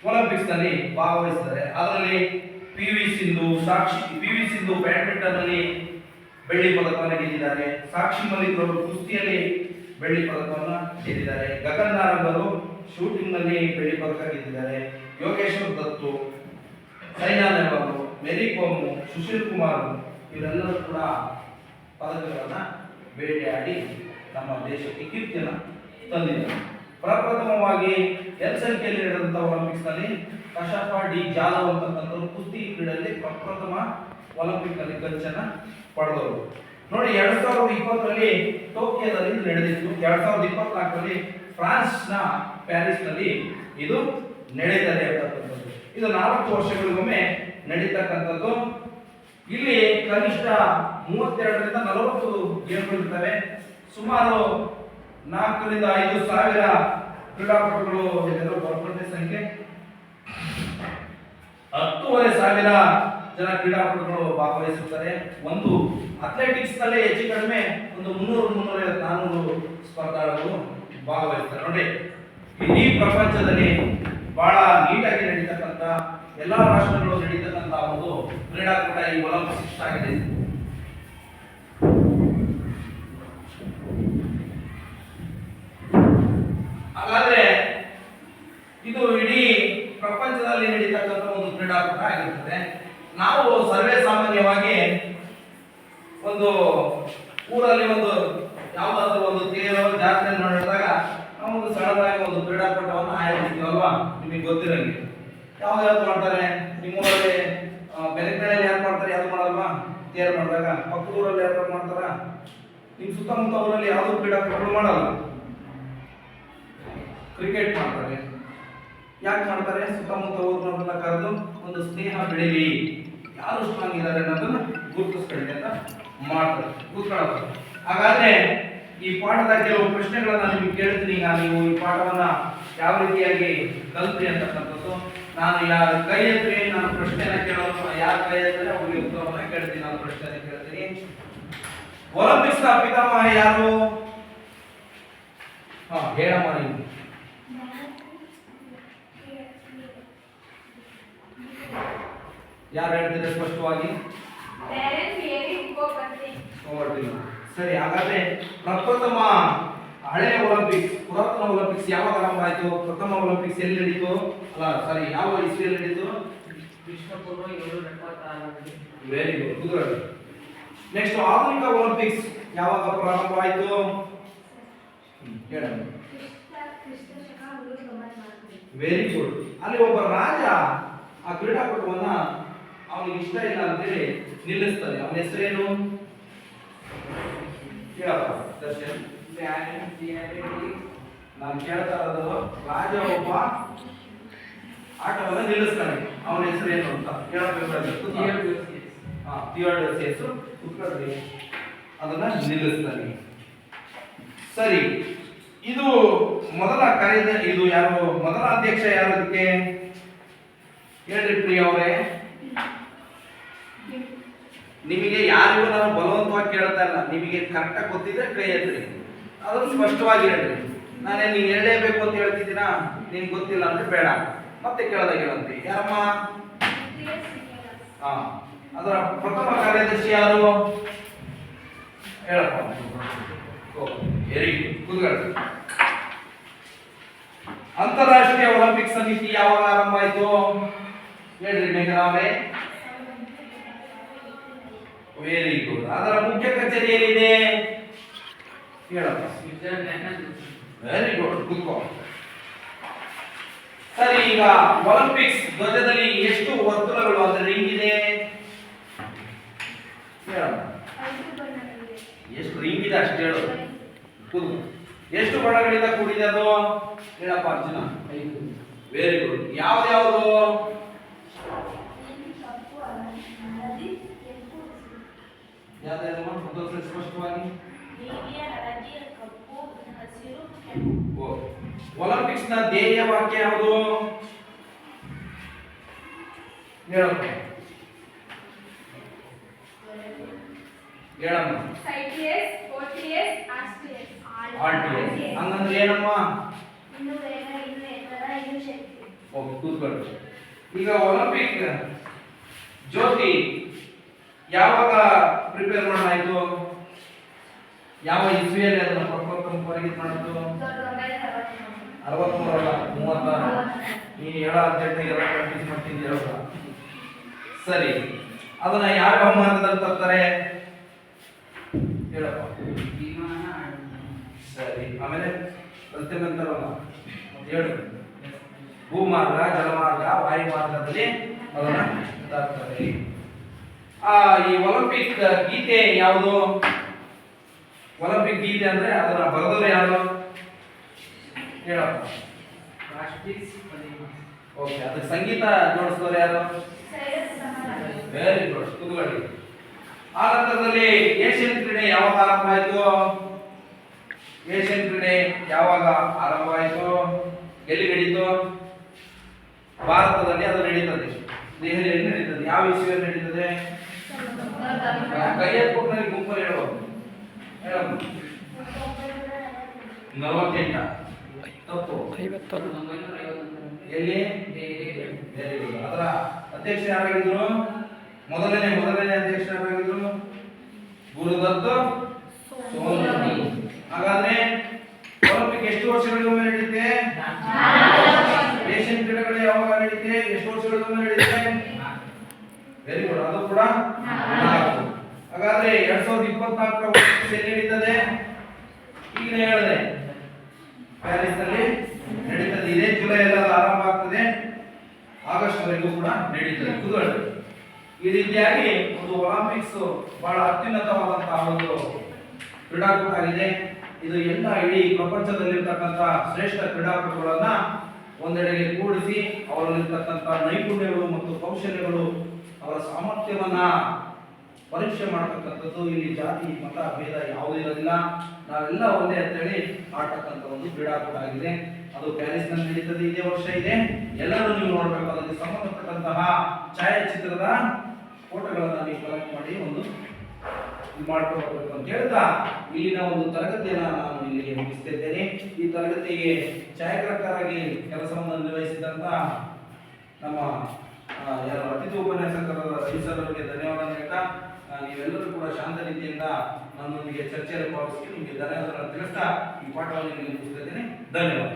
ಒಲಿಂಪಿಕ್ಸ್ ನಲ್ಲಿ ಭಾಗವಹಿಸಿದ್ದಾರೆ. ಅದರಲ್ಲಿ ಪಿ.ವಿ. ಸಿಂಧು ಬ್ಯಾಡ್ಮಿಂಟನ್ ನಲ್ಲಿ ಬೆಳ್ಳಿ ಪದಕವನ್ನು ಗೆದ್ದಿದ್ದಾರೆ. ಸಾಕ್ಷಿ ಮಲಿಕ್ ಅವರು ಕುಸ್ತಿಯಲ್ಲಿ ಬೆಳ್ಳಿ ಪದಕವನ್ನು ಗೆದ್ದಿದ್ದಾರೆ. ಗಗನ್ ನಾರಂಗ್ ಅವರು ಶೂಟಿಂಗ್ ನಲ್ಲಿ ಬೆಳ್ಳಿ ಪದಕ ಗೆದ್ದಿದ್ದಾರೆ. ಯೋಗೇಶ್ವರ್ ದತ್ತು, ಸೈನಾ ನೆಹವಾಲ್, ಮೇರಿ ಕೋಮ್, ಸುಶೀಲ್ ಕುಮಾರ್ ಇವರೆಲ್ಲರೂ ಕೂಡ ಪದಕಗಳನ್ನು ಬೇಟೆಯಾಡಿ ನಮ್ಮ ದೇಶಕ್ಕೆ ಕೀರ್ತಿಯನ್ನು ತಂದಿದ್ದಾರೆ. ಪ್ರಪ್ರಥಮವಾಗಿ ಎಲ್ ಸಂಖ್ಯೆಯಲ್ಲಿ ನಡೆದಂತಹ ಒಲಿಂಪಿಕ್ಸ್ ನಲ್ಲಿ ಕಶಪ ಡಿ ಜಾಧವ್ ಅಂತಕ್ಕಂಥವ್ರು ಕುಸ್ತಿ ಕ್ರೀಡೆಯಲ್ಲಿ ಪ್ರಪ್ರಥಮ ಒಲಿಂಪಿಕ್ ನಲ್ಲಿ ಕಂಚನ್ನ ಪಡೆದವರು. ನೋಡಿ, 2020ರಲ್ಲಿ ಟೋಕಿಯೋದಲ್ಲಿ ನಡೆದಿತ್ತು. 2024ರಲ್ಲಿ ಫ್ರಾನ್ಸ್ ನ ಪ್ಯಾರಿಸ್ ನಲ್ಲಿ ಇದು ನಡೀತದೆ ಅಂತಕ್ಕಂಥದ್ದು. ಇದು 4 ವರ್ಷಗಳಿಗೊಮ್ಮೆ ನಡೀತಕ್ಕಂಥದ್ದು. ಇಲ್ಲಿ ಕನಿಷ್ಠ 32ರಿಂದ 40 ಗೇಮ್ಗಳು ಇರ್ತವೆ. ಸುಮಾರು 4 ರಿಂದ 5 ಸಾವಿರ ಕ್ರೀಡಾಪಟುಗಳು ಬರ್ತದೆ ಸಂಖ್ಯೆ. 10,500 ಜನ ಕ್ರೀಡಾಪಟುಗಳು ಭಾಗವಹಿಸುತ್ತಾರೆ. ಒಂದು ಅಥ್ಲೆಟಿಕ್ಸ್ ನಲ್ಲಿ ಹೆಚ್ಚು ಕಡಿಮೆ ಒಂದು 300-400 ಸ್ಪರ್ಧಾಳುಗಳು ಭಾಗವಹಿಸ್ತಾರೆ. ನೋಡಿ, ಇಡೀ ಪ್ರಪಂಚದಲ್ಲಿ ಬಹಳ ನೀಟಾಗಿ ನಡೀತಕ್ಕಂಥ ಎಲ್ಲಾ ರಾಷ್ಟ್ರಗಳು ನಡೀತಕ್ಕಂಥ ಒಂದು ಕ್ರೀಡಾಕೂಟ ಈ ಒಲಿಂಪಿಕ್ಸ್ ಆಗಿದೆ. ಹಾಗಾದ್ರೆ ಇದು ಇಡೀ ಪ್ರಪಂಚದಲ್ಲಿ ನಡೀತಕ್ಕಂಥ ಒಂದು ಕ್ರೀಡಾಕೂಟ ಆಗಿರ್ತದೆ. ನಾವು ಸರ್ವೇ ಸಾಮಾನ್ಯವಾಗಿ ಒಂದು ಊರಲ್ಲಿ ಒಂದು ಯಾವುದಾದ್ರೂ ಒಂದು ತೇರು ಜಾತ್ರೆ ಮಾಡಿದಾಗ ನಾವು ಒಂದು ಸಣ್ಣದಾಗಿ ಒಂದು ಕ್ರೀಡಾಕೂಟವನ್ನು ಆಯೋಜಿಸ್ತೀವಲ್ವಾ, ನಿಮಗೆ ಗೊತ್ತಿರಂಗೆ. ಯಾವ್ದು ಮಾಡ್ತಾರೆ ನಿಮ್ಮೂರಲ್ಲಿ, ಬೆಳಗ್ಗೆಯಲ್ಲಿ ಯಾರು ಮಾಡ್ತಾರೆ, ಯಾವ್ದು ಮಾಡಲ್ವಾ? ತೇರು ಮಾಡಿದಾಗ ಪಕ್ಕದ ಊರಲ್ಲಿ ಯಾರು ಮಾಡ್ತಾರ? ನಿಮ್ಮ ಸುತ್ತಮುತ್ತ ಊರಲ್ಲಿ ಯಾವ್ದು ಕ್ರೀಡಾಕೂಟಗಳು ಮಾಡಲ್ಲ. ಕ್ರಿಕೆಟ್ ಮಾಡ್ತಾರೆ. ಯಾಕೆ ಮಾಡ್ತಾರೆ? ಸುತ್ತಮುತ್ತ ಊರಿನವರೆಲ್ಲ ಕರೆದು ಒಂದು ಸ್ನೇಹ ಬೆಳೀಲಿ, ಯಾರು ಸ್ಟ್ರಾಂಗ್ ಇದ್ದಾರೆ ಅನ್ನೋದನ್ನ ಗುರುತಿಸ್ಕೊಳ್ಳಿ ಅಂತ ಮಾಡ್ತಾರೆ, ಕೂತ್ಕೊಳ್ಳೋದು. ಹಾಗಾದ್ರೆ ಈ ಪಾಠದ ಕೆಲವು ಪ್ರಶ್ನೆಗಳನ್ನ ನಿಮ್ಗೆ ಕೇಳ್ತೀನಿ. ಈಗ ನೀವು ಈ ಪಾಠವನ್ನ ಯಾವ ರೀತಿಯಾಗಿ ಕಲ್ತ್ರಿ ಅಂತಕ್ಕಂಥದ್ದು. ನಾನು ಯಾರ ಕೈ ಎತ್ತರಿ ನಾನು ಪ್ರಶ್ನೆನ ಕೇಳೋದು, ಯಾರ ಕೈ ಎತ್ತರೆ ಅವ್ರಿಗೆ ಉತ್ತರವನ್ನ ಕೇಳ್ತೀನಿ, ನಾನು ಪ್ರಶ್ನೆನ ಕೇಳ್ತೀನಿ. ಒಲಿಂಪಿಕ್ಸ್ ನ ಪಿತಾಮಹ ಯಾರು? ಹೇಳಮ್ಮ ನೀವು. ಯಾರು ಹೇಳ್ತಿದ್ರೆ ಸ್ಪಷ್ಟವಾಗಿ? ಸರಿ, ಹಾಗಾದ್ರೆ ಪ್ರಪ್ರಥಮ ಹಳೆಯ ಒಲಿಂಪಿಕ್ಸ್, ಪುರಾತನ ಒಲಿಂಪಿಕ್ಸ್ ಯಾವಾಗ ಆರಂಭ ಆಯಿತು? ಪ್ರಥಮ ಒಲಿಂಪಿಕ್ಸ್ ಎಲ್ಲಿ ನಡೀತು? ಯಾವ ಇಸ್ವಿಯಲ್ಲಿ ನಡೀತು? ಕ್ರಿಸ್ತಪೂರ್ವ 776. Very good. ನೆಕ್ಸ್ಟ್ ಆಧುನಿಕ ಒಲಿಂಪಿಕ್ಸ್ ಯಾವಾಗ ಪ್ರಾರಂಭ ಆಯಿತು? ಹೇಳಮ್ಮ. ಕ್ರಿಸ್ತ ಶಕ 394. Very good. ಅಲ್ಲಿ ಒಬ್ಬ ರಾಜ ಆ ಕ್ರೀಡಾಪಟುವನ್ನ ಅವನಿಗೆ ಇಷ್ಟ ಇಲ್ಲ ಅಂತೇಳಿ ನಿಲ್ಲಿಸ್ತಾನೆ. ಅವನ ಹೆಸರೇನು ಹೇಳಪ್ಪ ದರ್ಶನ್. ನಾನು ಕೇಳ್ತಾ ಇರೋದು ರಾಜ ಒಬ್ಬ ಆಟವನ್ನ ನಿಲ್ಲಿಸ್ತಾನೆ. ಅವನ ಹೆಸರೇನು ಅಂತ ಹೇಳಬೇಕು. ಥಿಯೋಡೋಸಿಯಸ್ ಕುತ್ಕೊಳ್ರಿ. ಅದನ್ನ ನಿಲ್ಲಿಸ್ತಾನೆ. ಸರಿ, ಇದು ಮೊದಲ ಕಾರ್ಯದ ಇದು ಯಾರು ಮೊದಲ ಅಧ್ಯಕ್ಷ ಯಾರು ಅದಕ್ಕೆ ಹೇಳ್ರಿ ಪ್ರಿಯ ಅವರೇ. ನಿಮಗೆ ಯಾರಿಗೂ ನಾನು ಬಲವಂತವಾಗಿ ಕೇಳ್ತಾ ಇಲ್ಲ. ನಿಮಗೆ ಕರೆಕ್ಟಾಗಿ ಗೊತ್ತಿದ್ರೆ ಕೈ ಎತ್ತಿರಿ. ಅದನ್ನು ಸ್ಪಷ್ಟವಾಗಿ ಹೇಳ್ರಿ. ನಾನೇ ನೀನು ಹೇಳಲೇಬೇಕು ಅಂತ ಹೇಳ್ತಿದ್ದೀನಾ? ನಿನ್ಗೆ ಗೊತ್ತಿಲ್ಲ ಅಂದ್ರೆ ಬೇಡ, ಮತ್ತೆ ಕೇಳದಾಗ ಹೇಳಂತೆ. ಯಾರಮ್ಮ? ಹಾ, ಅದರ ಪ್ರಥಮ ಕಾರ್ಯದರ್ಶಿ ಯಾರು ಹೇಳಪ್ಪ. Very good. ಕೂತ್ಕೊಳ್ಳಿ. ಅಂತಾರಾಷ್ಟ್ರೀಯ ಒಲಿಂಪಿಕ್ ಸಮಿತಿ ಯಾವಾಗ ಆರಂಭ ಆಯಿತು ಹೇಳ್ರಿ ಮೇಘನಾವ್ರೆ. Very good. ಅದರ ಮುಖ್ಯ ಕಚೇರಿ ಎಲ್ಲಿದೆ ಹೇಳಪ್ಪ. Very good. ಕೂತ್ಕೋ. ಸರಿ, ಈಗ ಒಲಿಂಪಿಕ್ಸ್ ಧ್ವಜದಲ್ಲಿ ಎಷ್ಟು ವರ್ತುಲಗಳು ಅಂದ್ರೆ ರಿಂಗ್ ಇದೆ ಹೇಳಪ್ಪ. 5 ಬಣ್ಣಗಳಿವೆ. ಎಷ್ಟು ರಿಂಗ್ ಇದೆ ಅಷ್ಟು ಹೇಳು. ಕೂತ್ಕೋ. ಎಷ್ಟು ಬಣ್ಣಗಳಿಂದ ಕೂಡಿದೆ ಅದು ಹೇಳಪ್ಪ ಅರ್ಜುನ. 5. Very good. ಯಾವ್ದು ನೀಲಿ, ಕಪ್ಪು, ಹಳದಿ, ಕೆಂಪು, ಯಾವ್ದು ಸ್ಪಷ್ಟವಾಗಿ. ನೀಲಿ, ಹಳದಿ, ಕಪ್ಪು, ಹಸಿರು, ಕೆಂಪು. ಒಲಿಂಪಿಕ್ಸ್ ನ ಧ್ಯೇಯ ವಾಕ್ಯ ಯಾವುದು ಹೇಳಪ್ಪ. ಹೇಳಮ್ಮ. ಸೈಟಿಯಸ್, ಓಟಿಯಸ್, ಆಸ್ಟಿಯಸ್. ಆರ್ಟಿಎಸ್ ಹಂಗಂದ್ರೆ ಏನಮ್ಮ? ಇನ್ನು ವೇಗ, ಇನ್ನು ಎತ್ತರ, ಇನ್ನು ಶಕ್ತಿ. ಓಕೆ, ಕೂತ್ಕೊಳ್ಳಿ. ಈಗ ಒಲಿಂಪಿಕ್ ಜ್ಯೋತಿ ಯಾವಾಗ ಪ್ರಿಪೇರ್ ಮಾಡಲಾಯಿತು? ಯಾವ ಇಸ್ವಿಯಲ್ಲಿ ಅದನ್ನ ಪ್ರಪ್ರಥಮವಾಗಿ ಮಾಡಿತು? 63 ಅಲ್ಲ 36. ನೀನು ಹೇಳೋ ಅರ್ಜೆಂಟಿಗೆ ಎಲ್ಲ ಪ್ರಾಕ್ಟೀಸ್ ಮಾಡ್ತಿದ್ದೆ ಹೇಳೋದ. ಸರಿ, ಅದನ್ನ ಯಾವ ಬಹುಮಾನದಲ್ಲಿ ತರ್ತಾರೆ ಹೇಳಪ್ಪ. ಸರಿ, ಆಮೇಲೆ ರಸ್ತೆ ಬಂತಾರಲ್ಲ ಹೇಳು. ಭೂಮಾರ್ಗ, ಜಲಮಾರ್ಗ, ವಾಯುಮಾರ್ಗದಲ್ಲಿ ಅದನ್ನ ತರ್ತಾರೆ. ಈ ಒಲಿಂಪಿಕ್ ಗೀತೆ ಯಾವುದು? ಒಲಿಂಪಿಕ್ ಗೀತೆ ಅಂದ್ರೆ ಅದನ್ನ ಬರೆದವರು ಯಾರು ಹೇಳಪ್ಪ. ಓಕೆ, ಅದಕ್ಕೆ ಸಂಗೀತ ಜೋಡಿಸಿದವರು ಯಾರು? Very good. ಕೂತ್ಕೊಳ್ಳಿ. ಆ ನಂತರದಲ್ಲಿ ಏಷ್ಯನ್ ಕ್ರೀಡೆ ಯಾವಾಗ ಆರಂಭ ಆಯಿತು? ಏಷ್ಯನ್ ಕ್ರೀಡೆ ಯಾವಾಗ ಆರಂಭವಾಯಿತು? ಎಲ್ಲಿ ನಡೀತು? ಭಾರತದಲ್ಲಿ ಅದು ನಡೀತದೆ. ದೆಹಲಿಯಲ್ಲಿ ನಡೀತದೆ. ಯಾವ ಇಸ್ವಿಯಲ್ಲಿ ನಡೀತದೆ? ಕೈ ಎತ್ಕೊಂಡು ಗುಂಪಲ್ಲಿ ಹೇಳುವ ಹೇಳಮ್ಮ. 48. ತಪ್ಪು. ಎಲ್ಲಿ? Very good. ಅದರ ಅಧ್ಯಕ್ಷ ಯಾರಾಗಿದ್ರು? ಮೊದಲನೇ ಅಧ್ಯಕ್ಷ ಯಾರಾಗಿದ್ರು? ಗುರುದತ್ತ ಸೋಮನಿ. ಹಾಗಾದ್ರೆ ಒಲಿಂಪಿಕ್ ಎಷ್ಟು ವರ್ಷಗಳಿಗೊಮ್ಮೆ ನಡೆಯುತ್ತೆ? ಏಷ್ಯನ್ ಕ್ರೀಡೆಗಳು ಯಾವಾಗ ನಡೆಯುತ್ತೆ? ಎಷ್ಟು ವರ್ಷಗಳಿಗೊಮ್ಮೆ ನಡೆಯುತ್ತೆ? Very good. ಅದು ಕೂಡ 4. ಹಾಗಾದ್ರೆ 2024 ಒಲಿಂಪಿಕ್ಸ್ ಎಲ್ಲಿ ನಡೀತದೆ? ಈಗ ಹೇಳಿದೆ ಪ್ಯಾರಿಸ್ ನಲ್ಲಿ ನಡೀತದೆ. ಇದೇ ಜುಲೈ ಎಲ್ಲ ಆರಂಭ ಆಗ್ತದೆ, ಆಗಸ್ಟ್ ವರೆಗೂ ಕೂಡ ನಡೀತದೆ. ಕುತೂಹಲ. ಈ ರೀತಿಯಾಗಿ ಒಂದು ಒಲಿಂಪಿಕ್ಸ್ ಬಹಳ ಅತ್ಯುನ್ನತವಾದಂತಹ ಒಂದು ಕ್ರೀಡಾಕೂಟ ಆಗಿದೆ. ಇದು ಎಲ್ಲ ಇಡೀ ಪ್ರಪಂಚದಲ್ಲಿರ್ತಕ್ಕಂಥ ಶ್ರೇಷ್ಠ ಕ್ರೀಡಾಪಟುಗಳನ್ನ ಒಂದೆಡೆಗೆ ಕೂಡಿಸಿ ಅವರಲ್ಲಿರ್ತಕ್ಕಂಥ ನೈಪುಣ್ಯಗಳು ಮತ್ತು ಕೌಶಲ್ಯಗಳು, ಅವರ ಸಾಮರ್ಥ್ಯವನ್ನ ಪರೀಕ್ಷೆ ಮಾಡತಕ್ಕಂಥದ್ದು. ಇಲ್ಲಿ ಜಾತಿ ಮತ ಭೇದ ಯಾವುದೂ ಇರೋದಿಲ್ಲ. ನಾವೆಲ್ಲ ಒಂದೇ ಅಂತೇಳಿ ಆಡ್ತಕ್ಕಂಥ ಒಂದು ಕ್ರೀಡಾಕೂಟ ಆಗಿದೆ. ಅದು ಪ್ಯಾರಿಸ್ ನಲ್ಲಿ ನಡೀತದೆ. ಇದೇ ವರ್ಷ ಇದೆ. ಎಲ್ಲರೂ ನೀವು ನೋಡಬೇಕು. ಅದಕ್ಕೆ ಸಂಬಂಧಪಟ್ಟಂತಹ ಛಾಯಾಚಿತ್ರದ ಫೋಟೋಗಳನ್ನ ನೀವು ಕಲೆಕ್ಟ್ ಮಾಡಿ ಒಂದು ಮಾಡ್ಕೊಳ್ಬೇಕು ಅಂತ ಹೇಳ್ತಾ ಇಲ್ಲಿನ ಒಂದು ತರಗತಿಯನ್ನ ನಾನು ಇಲ್ಲಿ ಮುಗಿಸ್ತಿದ್ದೇನೆ. ಈ ತರಗತಿಗೆ ಛಾಯಾಗ್ರಾಹಕರಾಗಿ ಕೆಲಸವನ್ನು ನಿರ್ವಹಿಸಿದಂತ ನಮ್ಮ ಯಾರು ಅತಿಥಿ ಉಪನ್ಯಾಸಕರಾದ ರವಿ ಸರ್ ಅವರಿಗೆ ಧನ್ಯವಾದ ಹೇಳ್ತಾ, ನೀವೆಲ್ಲರೂ ಕೂಡ ಶಾಂತ ರೀತಿಯಿಂದ ನನ್ನೊಂದಿಗೆ ಚರ್ಚೆಯಲ್ಲಿ ಭಾಗವಹಿಸಿ ನಿಮಗೆ ಧನ್ಯವಾದಗಳನ್ನು ತಿಳಿಸ್ತಾ ಈ ಪಾಠವನ್ನು ಮುಗಿಸ್ತಿದ್ದೇನೆ. ಧನ್ಯವಾದ.